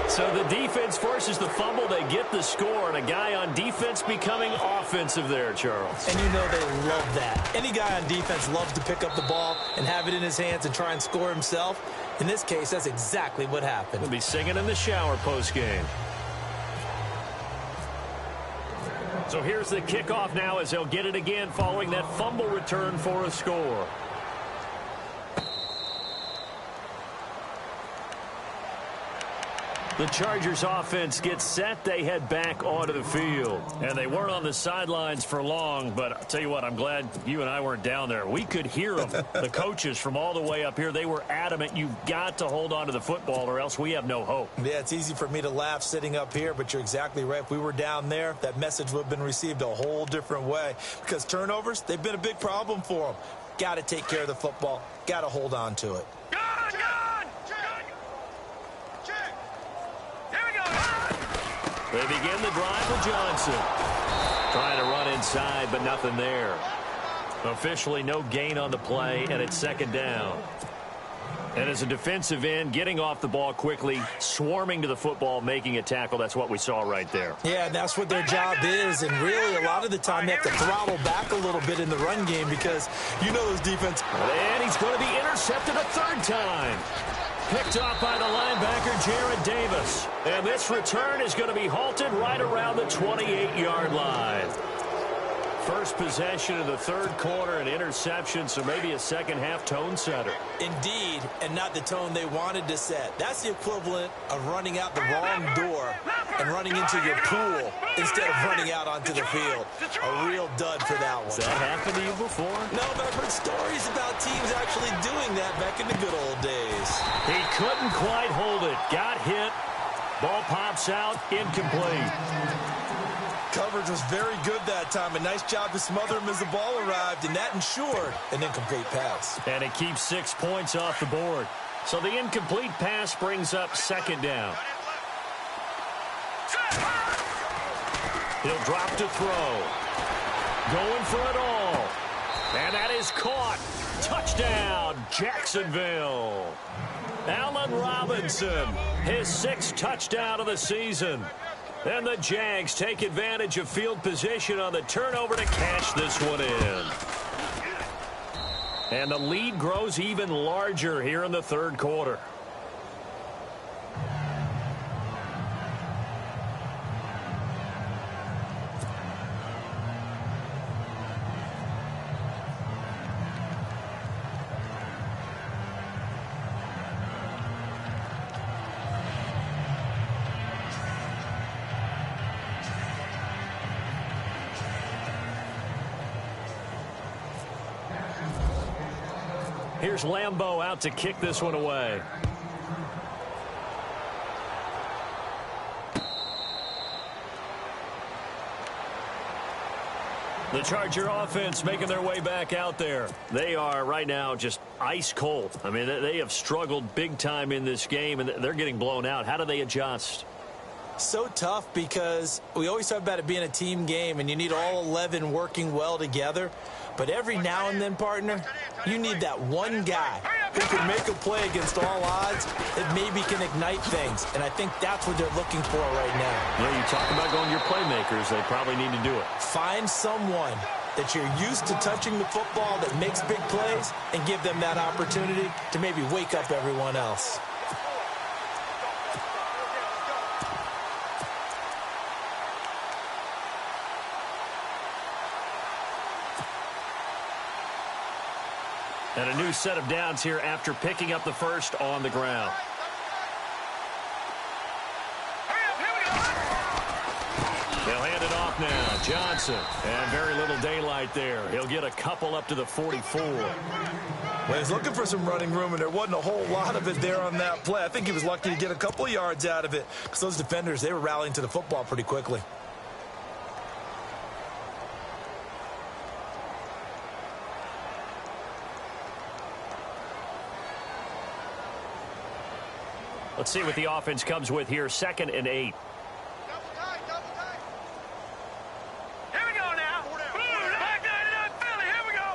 So the defense forces the fumble. They get the score, and a guy on defense becoming offensive there, Charles. And you know they love that. Any guy on defense loves to pick up the ball and have it in his hands and try and score himself. In this case, that's exactly what happened. He'll be singing in the shower post-game. So here's the kickoff now as they'll get it again following that fumble return for a score. The Chargers offense gets set. They head back onto the field. And they weren't on the sidelines for long, but I'll tell you what, I'm glad you and I weren't down there. We could hear them, the coaches from all the way up here. They were adamant, you've got to hold on to the football or else we have no hope. Yeah, it's easy for me to laugh sitting up here, but you're exactly right. If we were down there, that message would have been received a whole different way. Because turnovers, they've been a big problem for them. Got to take care of the football. Got to hold on to it. They begin the drive with Johnson. Trying to run inside, but nothing there. Officially no gain on the play, and it's second down. And as a defensive end, getting off the ball quickly, swarming to the football, making a tackle, that's what we saw right there. Yeah, and that's what their job is. And really, a lot of the time, they have to throttle back a little bit in the run game because you know those defense. And he's going to be intercepted a third time. Picked off by the linebacker, Jared Davis. And this return is going to be halted right around the 28-yard line. First possession of the third quarter, an interception, so maybe a second-half tone setter. Indeed, and not the tone they wanted to set. That's the equivalent of running out the wrong door and running into your pool instead of running out onto the field. A real dud for that one. Has that happened to you before? No, but I've heard stories about teams actually doing that back in the good old days. He couldn't quite hold it. Got hit. Ball pops out, incomplete. Coverage was very good that time. A nice job to smother him as the ball arrived, and that ensured an incomplete pass. And it keeps 6 points off the board. So the incomplete pass brings up second down. He'll drop to throw. Going for it all. And that is caught. Touchdown, Jacksonville. Allen Robinson, his 6th touchdown of the season. And the Jags take advantage of field position on the turnover to cash this one in. And the lead grows even larger here in the third quarter. Here's Lambeau out to kick this one away. The Charger offense making their way back out there. They are right now just ice cold. I mean, they have struggled big time in this game, and they're getting blown out. How do they adjust? So tough because we always talk about it being a team game, and you need all 11 working well together. But every now and then, partner, you need that one guy who can make a play against all odds that maybe can ignite things. And I think that's what they're looking for right now. Well, you talk about going to your playmakers. They probably need to do it. Find someone that you're used to touching the football that makes big plays and give them that opportunity to maybe wake up everyone else. And a new set of downs here after picking up the first on the ground. They'll hand it off now. Johnson. And very little daylight there. He'll get a couple up to the 44. Well, he's looking for some running room, and there wasn't a whole lot of it there on that play. I think he was lucky to get a couple of yards out of it because those defenders, they were rallying to the football pretty quickly. Let's see what the offense comes with here. 2nd and 8. Double tight. Here we go now. Back 99 Philly. Here we go.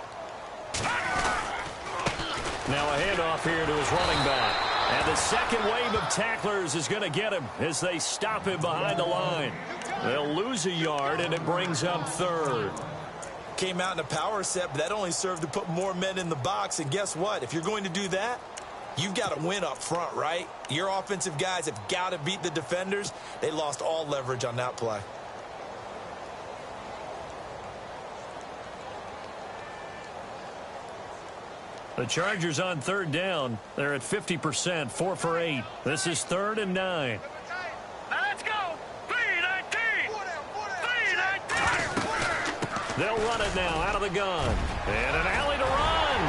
Now a handoff here to his running back. And the second wave of tacklers is going to get him as they stop him behind the line. They'll lose a yard, and it brings up 3rd. Came out in a power set, but that only served to put more men in the box. And guess what? If you're going to do that, you've got to win up front, right? Your offensive guys have got to beat the defenders. They lost all leverage on that play. The Chargers on 3rd down. They're at 50%, 4 for 8. This is 3rd and 9. Now let's go. 3-19. 3-19. They'll run it now out of the gun. And an alley to run.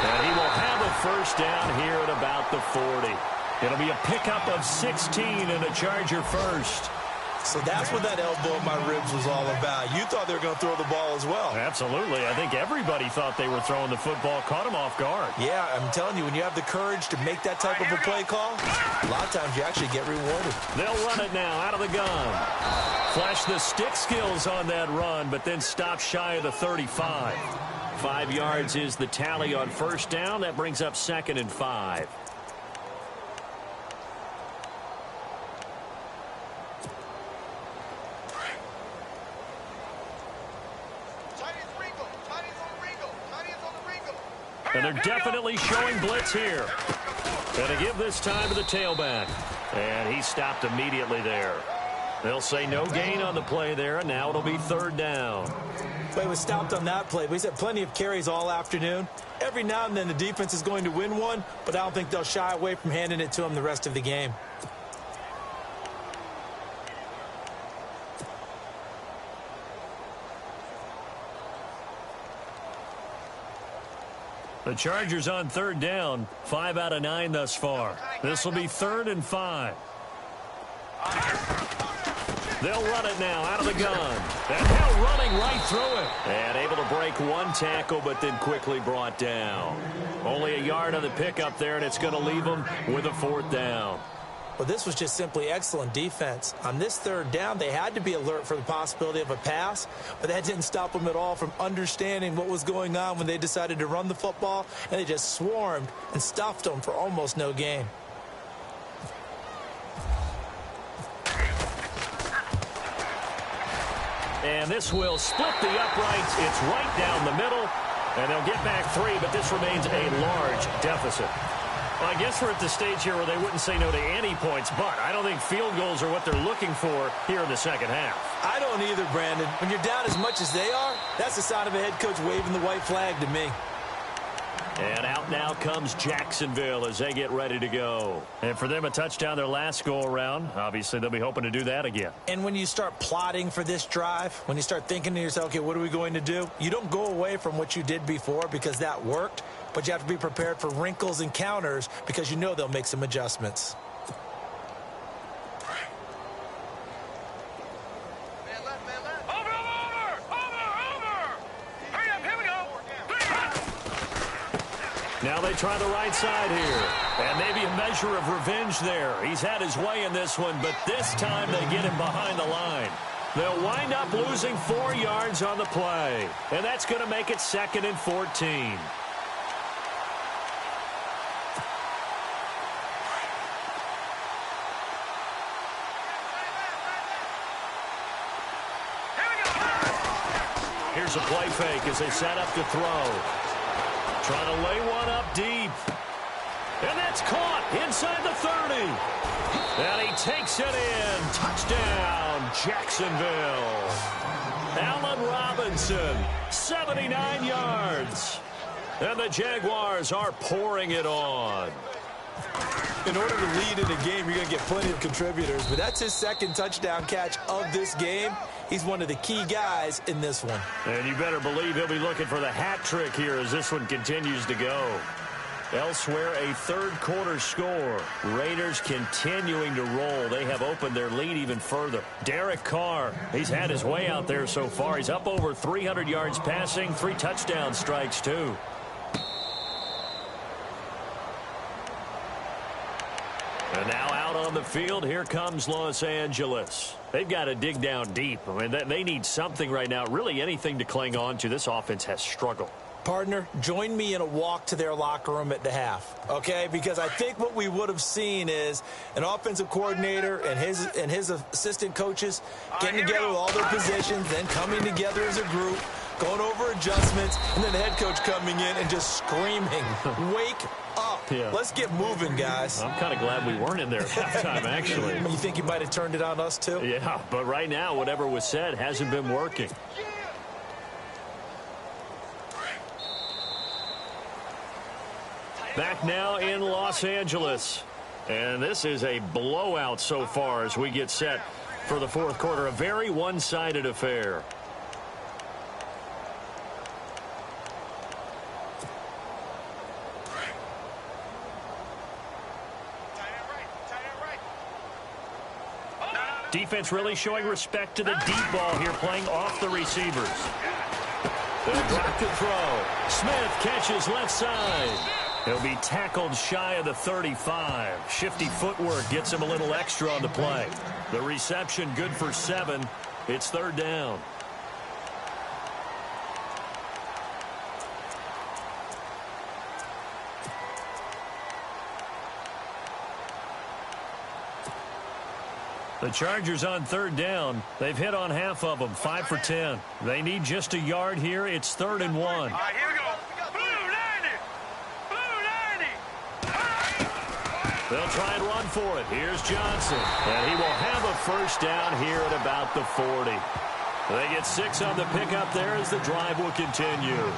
And he will have a first down here at about the 40. It'll be a pickup of 16 and a Charger first. So that's what that elbow in my ribs was all about. You thought they were going to throw the ball as well. Absolutely. I think everybody thought they were throwing the football, caught him off guard. Yeah, I'm telling you, when you have the courage to make that type of a play call, a lot of times you actually get rewarded. They'll run it now out of the gun. Flash the stick skills on that run, but then stop shy of the 35. 5 yards is the tally on first down. That brings up 2nd and 5. And they're definitely showing blitz here. Going to give this time to the tailback. And he stopped immediately there. They'll say no gain on the play there, and now it'll be 3rd down. Play was stopped on that play, but he's had plenty of carries all afternoon. Every now and then the defense is going to win one, but I don't think they'll shy away from handing it to him the rest of the game. The Chargers on 3rd down, 5 out of 9 thus far. This will be 3rd and 5. They'll run it now out of the gun. And now running right through it. And able to break one tackle, but then quickly brought down. Only a yard on the pickup there, and it's going to leave them with a 4th down. Well, this was just simply excellent defense. On this 3rd down, they had to be alert for the possibility of a pass, but that didn't stop them at all from understanding what was going on when they decided to run the football, and they just swarmed and stuffed them for almost no gain. And this will split the uprights. It's right down the middle, and they'll get back 3, but this remains a large deficit. Well, I guess we're at the stage here where they wouldn't say no to any points, but I don't think field goals are what they're looking for here in the second half. I don't either, Brandon. When you're down as much as they are, that's the sign of a head coach waving the white flag to me. And out now comes Jacksonville as they get ready to go. And for them, a touchdown their last go-around. Obviously, they'll be hoping to do that again. And when you start plotting for this drive, when you start thinking to yourself, okay, what are we going to do? You don't go away from what you did before because that worked, but you have to be prepared for wrinkles and counters because you know they'll make some adjustments. Now they try the right side here. And maybe a measure of revenge there. He's had his way in this one, but this time they get him behind the line. They'll wind up losing 4 yards on the play. And that's going to make it 2nd and 14. Here's a play fake as they set up to throw. Trying to lay one up deep. And that's caught inside the 30. And he takes it in. Touchdown, Jacksonville. Allen Robinson, 79 yards. And the Jaguars are pouring it on. In order to lead in a game, you're going to get plenty of contributors, but that's his 2nd touchdown catch of this game. He's one of the key guys in this one. And you better believe he'll be looking for the hat trick here as this one continues to go. Elsewhere, a 3rd quarter score. Raiders continuing to roll. They have opened their lead even further. Derek Carr, he's had his way out there so far. He's up over 300 yards passing, 3 touchdown strikes too. And now out on the field, here comes Los Angeles. They've got to dig down deep. I mean, they need something right now, really anything to cling on to. This offense has struggled. Partner, join me in a walk to their locker room at the half, okay? Because I think what we would have seen is an offensive coordinator and his assistant coaches getting together with all their positions, then coming together as a group, going over adjustments, and then the head coach coming in and just screaming, wake up. Yeah. Let's get moving, guys. I'm kind of glad we weren't in there at halftime, actually. You think you might have turned it on us, too? Yeah, but right now, whatever was said hasn't been working. Back now in Los Angeles. And this is a blowout so far as we get set for the 4th quarter. A very one-sided affair. Defense really showing respect to the deep ball here, playing off the receivers. They'll drop to throw. Smith catches left side. He'll be tackled shy of the 35. Shifty footwork gets him a little extra on the play. The reception good for 7. It's 3rd down. The Chargers on 3rd down. They've hit on half of them, 5 for 10. They need just a yard here. It's 3rd and 1. All right, here we go. Blue 90. Blue 90. They'll try and run for it. Here's Johnson. And he will have a first down here at about the 40. They get 6 on the pickup there as the drive will continue.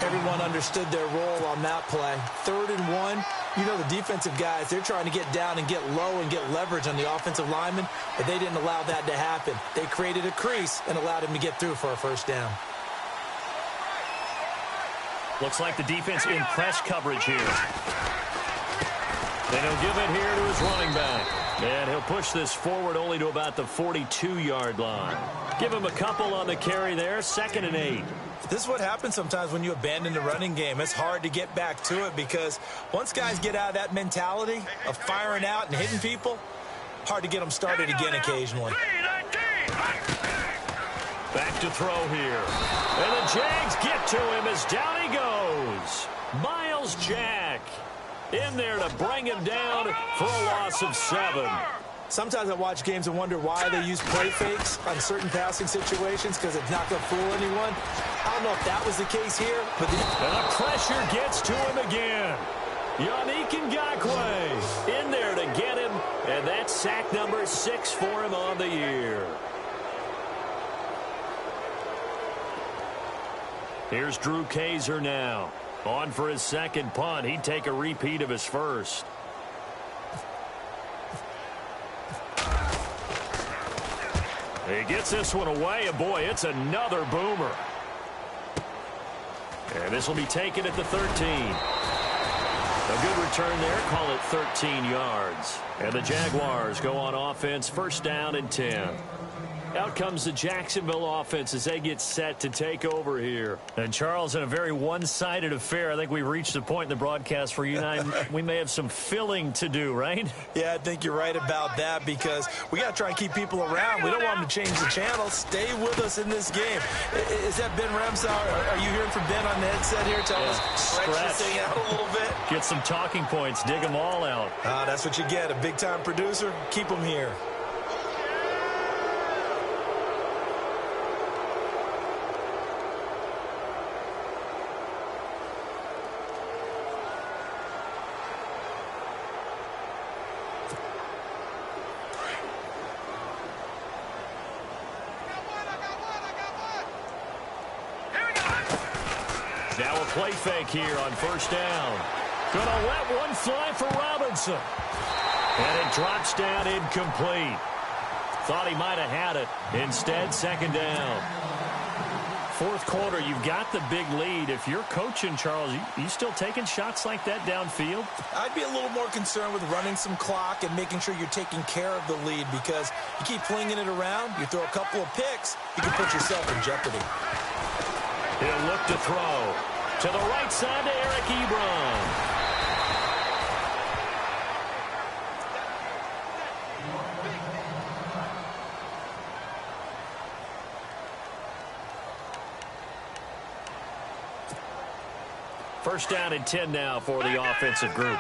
Everyone understood their role on that play. 3rd and 1. You know, the defensive guys, they're trying to get down and get low and get leverage on the offensive lineman, but they didn't allow that to happen. They created a crease and allowed him to get through for a first down. Looks like the defense in press coverage here. And he'll give it here to his running back. And he'll push this forward only to about the 42-yard line. Give him a couple on the carry there, 2nd and 8. This is what happens sometimes when you abandon the running game. It's hard to get back to it because once guys get out of that mentality of firing out and hitting people, hard to get them started again occasionally. Back to throw here. And the Jags get to him as down he goes. Miles Jack in there to bring him down for a loss of 7. Sometimes I watch games and wonder why they use play fakes on certain passing situations because it's not going to fool anyone. I don't know if that was the case here, but and the pressure gets to him again. Yannick Ngakoue in there to get him, and that's sack number 6 for him on the year. Here's Drew Kaiser now. On for his second punt. He'd take a repeat of his first. He gets this one away, and boy, it's another boomer. And this will be taken at the 13. A good return there. Call it 13 yards. And the Jaguars go on offense, first down and 10. Out comes the Jacksonville offense as they get set to take over here. And, Charles, in a very one-sided affair, I think we've reached the point in the broadcast where you and I, we may have some filling to do, right? Yeah, I think you're right about that because we got to try and keep people around. We don't want them to change the channel. Stay with us in this game. Is that Ben Ramsau? Are you hearing from Ben on the headset here? Tell us, stretch this thing out a little bit. Get some talking points. Dig them all out. That's what you get. A big-time producer. Keep them here. Now a play fake here on first down. Gonna let one fly for Robinson. And it drops down incomplete. Thought he might have had it. Instead, second down. Fourth quarter, you've got the big lead. If you're coaching, Charles, you still taking shots like that downfield? I'd be a little more concerned with running some clock and making sure you're taking care of the lead because you keep flinging it around, you throw a couple of picks, you can put yourself in jeopardy. He'll look to throw. To the right side to Eric Ebron. First down and 10 now for the offensive group.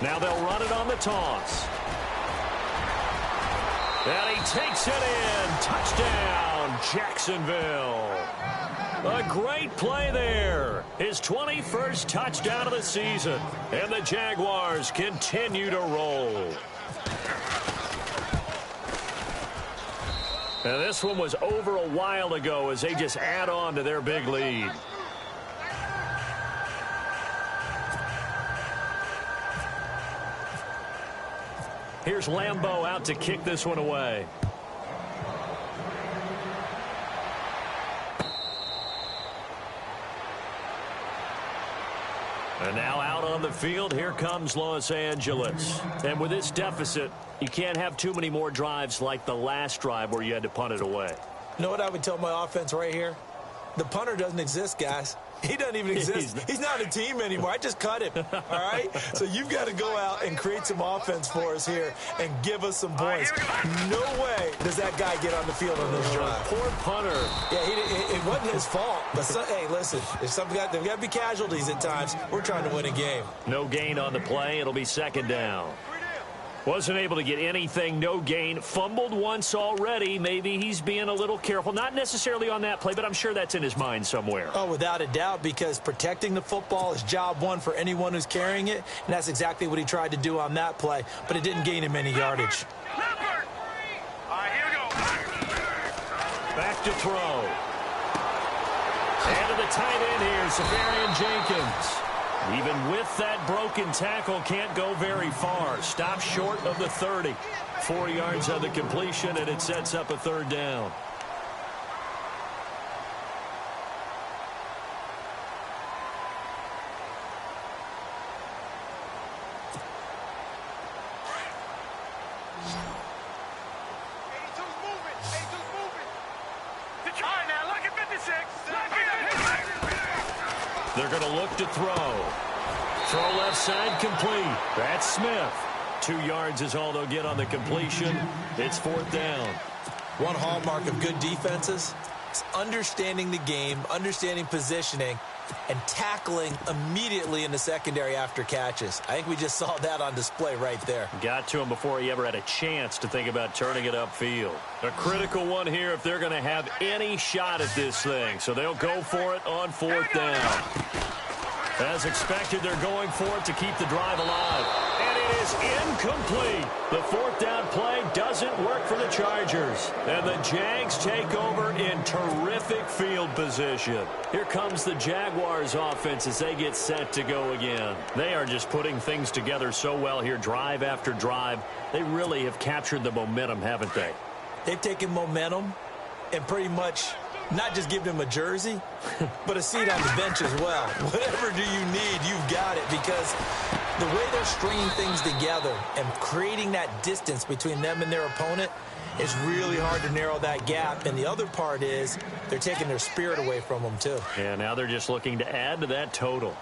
Now they'll run it on the toss. And he takes it in. Touchdown, Jacksonville. A great play there. His 21st touchdown of the season. And the Jaguars continue to roll. And this one was over a while ago as they just add on to their big lead. Here's Lambeau out to kick this one away. And now out on the field, here comes Los Angeles. And with this deficit, you can't have too many more drives like the last drive where you had to punt it away. You know what I would tell my offense right here? The punter doesn't exist, guys. He doesn't even exist. He's not a team anymore. I just cut him, all right? So you've got to go out and create some offense for us here and give us some points. No way does that guy get on the field on this drive. Poor punter. Yeah, it wasn't his fault. But, hey, listen, there's got to be casualties at times. We're trying to win a game. No gain on the play. It'll be second down. Wasn't able to get anything, no gain. Fumbled once already. Maybe he's being a little careful. Not necessarily on that play, but I'm sure that's in his mind somewhere. Oh, without a doubt, because protecting the football is job one for anyone who's carrying it, and that's exactly what he tried to do on that play, but it didn't gain him any yardage. Back to throw. And to the tight end here, Safarian Jenkins. Even with that broken tackle, can't go very far. Stop short of the 30. 4 yards on the completion, and it sets up a third down. They're going to look to throw. Throw left side complete. That's Smith. 2 yards is all they'll get on the completion. It's fourth down. One hallmark of good defenses is understanding the game, understanding positioning, and tackling immediately in the secondary after catches. I think we just saw that on display right there. Got to him before he ever had a chance to think about turning it upfield. A critical one here if they're going to have any shot at this thing. So they'll go for it on fourth down. As expected, they're going for it to keep the drive alive. And it is incomplete. The fourth down play doesn't work for the Chargers. And the Jags take over in terrific field position. Here comes the Jaguars offense as they get set to go again. They are just putting things together so well here, drive after drive. They really have captured the momentum, haven't they? They've taken momentum and pretty much not just given him a jersey, but a seat on the bench as well. Whatever do you need, you've got it, because the way they're stringing things together and creating that distance between them and their opponent is really hard to narrow that gap. And the other part is they're taking their spirit away from them, too. And now they're just looking to add to that total.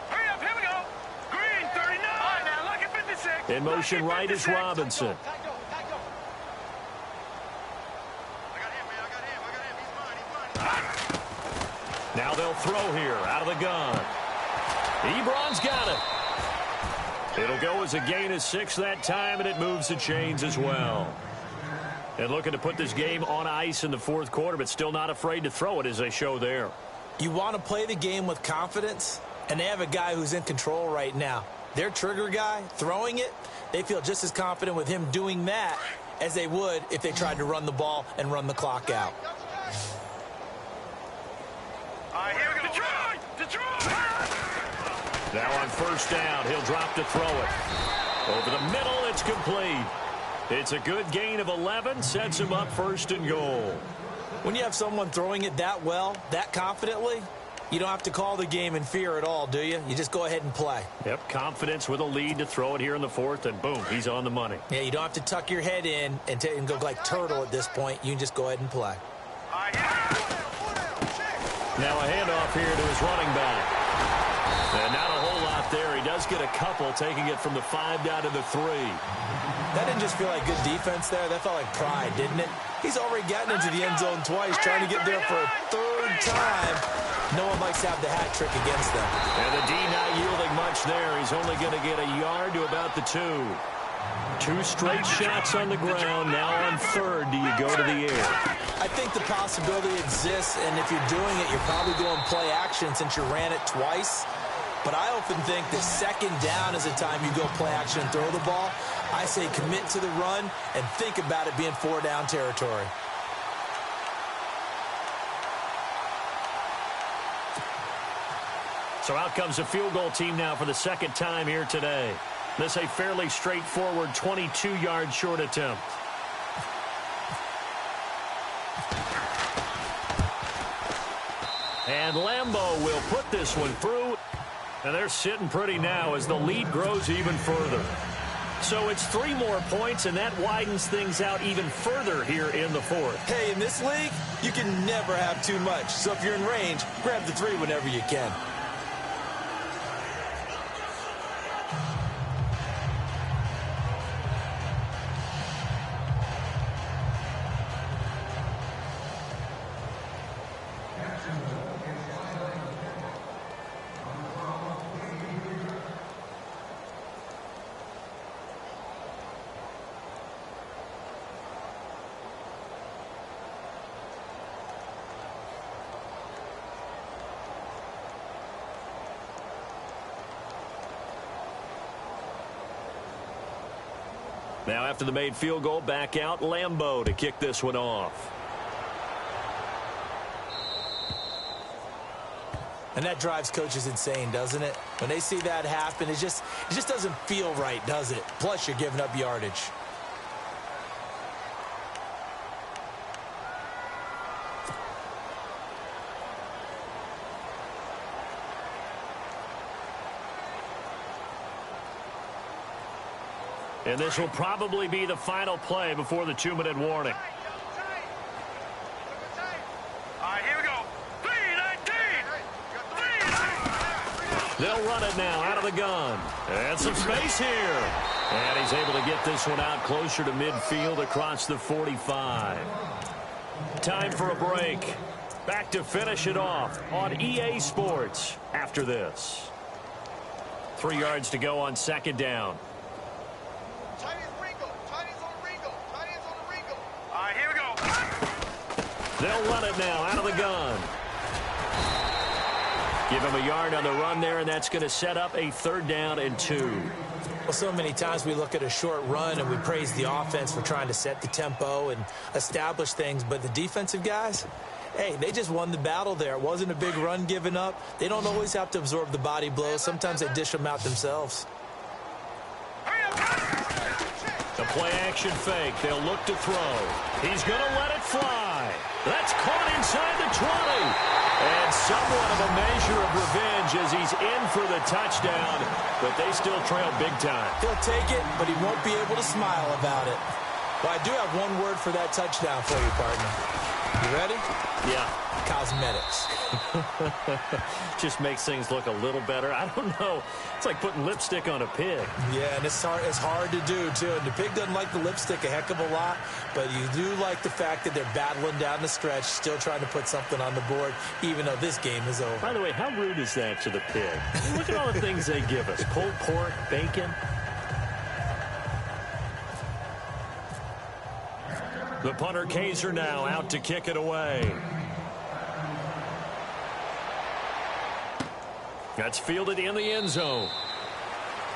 Hurry up, here we go. Green, 39. All right, now, look at 56. In motion right is Robinson. Now they'll throw here out of the gun. Ebron's got it. It'll go as a gain of 6 that time, and it moves the chains as well. And looking to put this game on ice in the fourth quarter, but still not afraid to throw it as they show there. You want to play the game with confidence, and they have a guy who's in control right now. Their trigger guy, throwing it, they feel just as confident with him doing that as they would if they tried to run the ball and run the clock out. All right, here we go. Detroit! Now on first down, he'll drop to throw it. Over the middle, it's complete. It's a good gain of 11, sets him up first and goal. When you have someone throwing it that well, that confidently, you don't have to call the game in fear at all, do you? You just go ahead and play. Yep, confidence with a lead to throw it here in the fourth, and boom, he's on the money. Yeah, you don't have to tuck your head in and go like turtle at this point. You can just go ahead and play. All right, here. Now a handoff here to his running back. And not a whole lot there. He does get a couple, taking it from the 5 down to the 3. That didn't just feel like good defense there. That felt like pride, didn't it? He's already gotten into the end zone twice, trying to get there for a third time. No one likes to have the hat trick against them. And the D not yielding much there. He's only going to get a yard to about the 2. 2 straight shots on the ground. Now on third, do you go to the air? I think the possibility exists, and if you're doing it, you're probably going play action since you ran it twice. But I often think that second down is the time you go play action and throw the ball. I say commit to the run and think about it being 4 down territory. So out comes the field goal team now for the second time here today. This a fairly straightforward 22-yard short attempt. And Lambeau will put this one through. And they're sitting pretty now as the lead grows even further. So it's 3 more points, and that widens things out even further here in the fourth. Hey, in this league, you can never have too much. So if you're in range, grab the 3 whenever you can. Now after the made field goal, back out Lambeau to kick this one off. And that drives coaches insane, doesn't it? When they see that happen, it just doesn't feel right, does it? Plus, you're giving up yardage. And this will probably be the final play before the 2-minute warning. All right, here we go. 3-19. They'll run it now out of the gun. And some space here. And he's able to get this one out closer to midfield across the 45. Time for a break. Back to finish it off on EA Sports after this. 3 yards to go on second down. They'll run it now out of the gun. Give him a yard on the run there, and that's going to set up a 3rd down and 2. Well, so many times we look at a short run and we praise the offense for trying to set the tempo and establish things, but the defensive guys, hey, they just won the battle there. It wasn't a big run given up. They don't always have to absorb the body blows. Sometimes they dish them out themselves. The play-action fake. They'll look to throw. He's going to let it fly. That's caught inside the 20. And somewhat of a measure of revenge as he's in for the touchdown, but they still trail big time. He'll take it, but he won't be able to smile about it. Well, I do have one word for that touchdown for you, partner. You ready? Yeah. Cosmetics. Just makes things look a little better. I don't know. It's like putting lipstick on a pig. Yeah, and it's hard to do, too. And the pig doesn't like the lipstick a heck of a lot, but you do like the fact that they're battling down the stretch, still trying to put something on the board, even though this game is over. By the way, how rude is that to the pig? I mean, look at all the things they give us. Pulled pork, bacon. The punter Kaiser now out to kick it away. That's fielded in the end zone.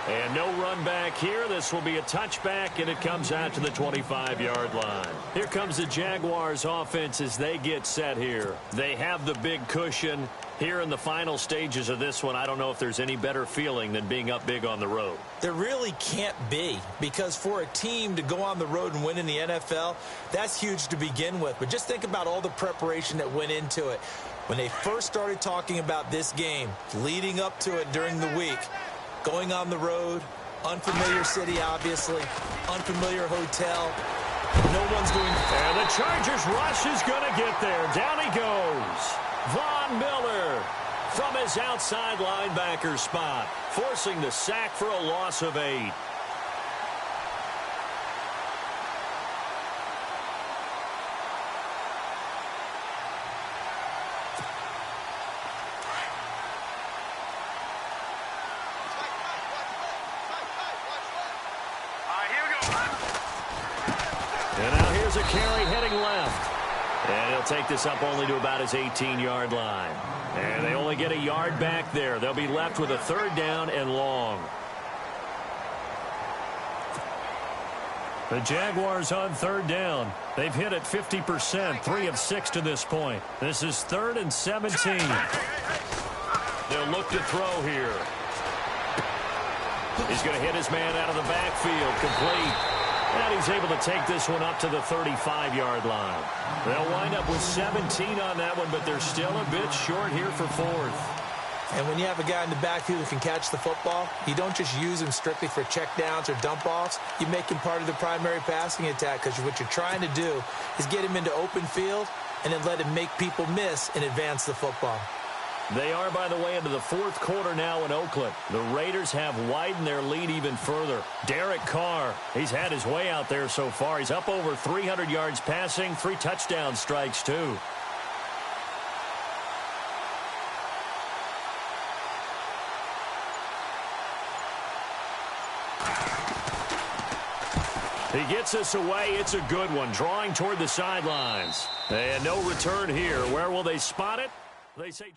And no run back here. This will be a touchback, and it comes out to the 25-yard line. Here comes the Jaguars offense as they get set here. They have the big cushion. Here in the final stages of this one, I don't know if there's any better feeling than being up big on the road. There really can't be, because for a team to go on the road and win in the NFL, that's huge to begin with. But just think about all the preparation that went into it. When they first started talking about this game, leading up to it during the week, going on the road, unfamiliar city, obviously, unfamiliar hotel, no one's going to... And the Chargers rush is going to get there. Down he goes. Von Miller from his outside linebacker spot, forcing the sack for a loss of 8. And now here's a carry heading left. And he'll take this up only to about his 18-yard line. And they only get a yard back there. They'll be left with a 3rd down and long. The Jaguars on 3rd down. They've hit it 50%, 3 of 6 to this point. This is 3rd and 17. They'll look to throw here. He's going to hit his man out of the backfield, complete. And he's able to take this one up to the 35-yard line. They'll wind up with 17 on that one, but they're still a bit short here for 4th. And when you have a guy in the backfield who can catch the football, you don't just use him strictly for checkdowns or dump-offs. You make him part of the primary passing attack, because what you're trying to do is get him into open field and then let him make people miss and advance the football. They are, by the way, into the 4th quarter now in Oakland. The Raiders have widened their lead even further. Derek Carr, he's had his way out there so far. He's up over 300 yards passing, 3 touchdown strikes, too. He gets us away. It's a good one, drawing toward the sidelines. And no return here. Where will they spot it? They say...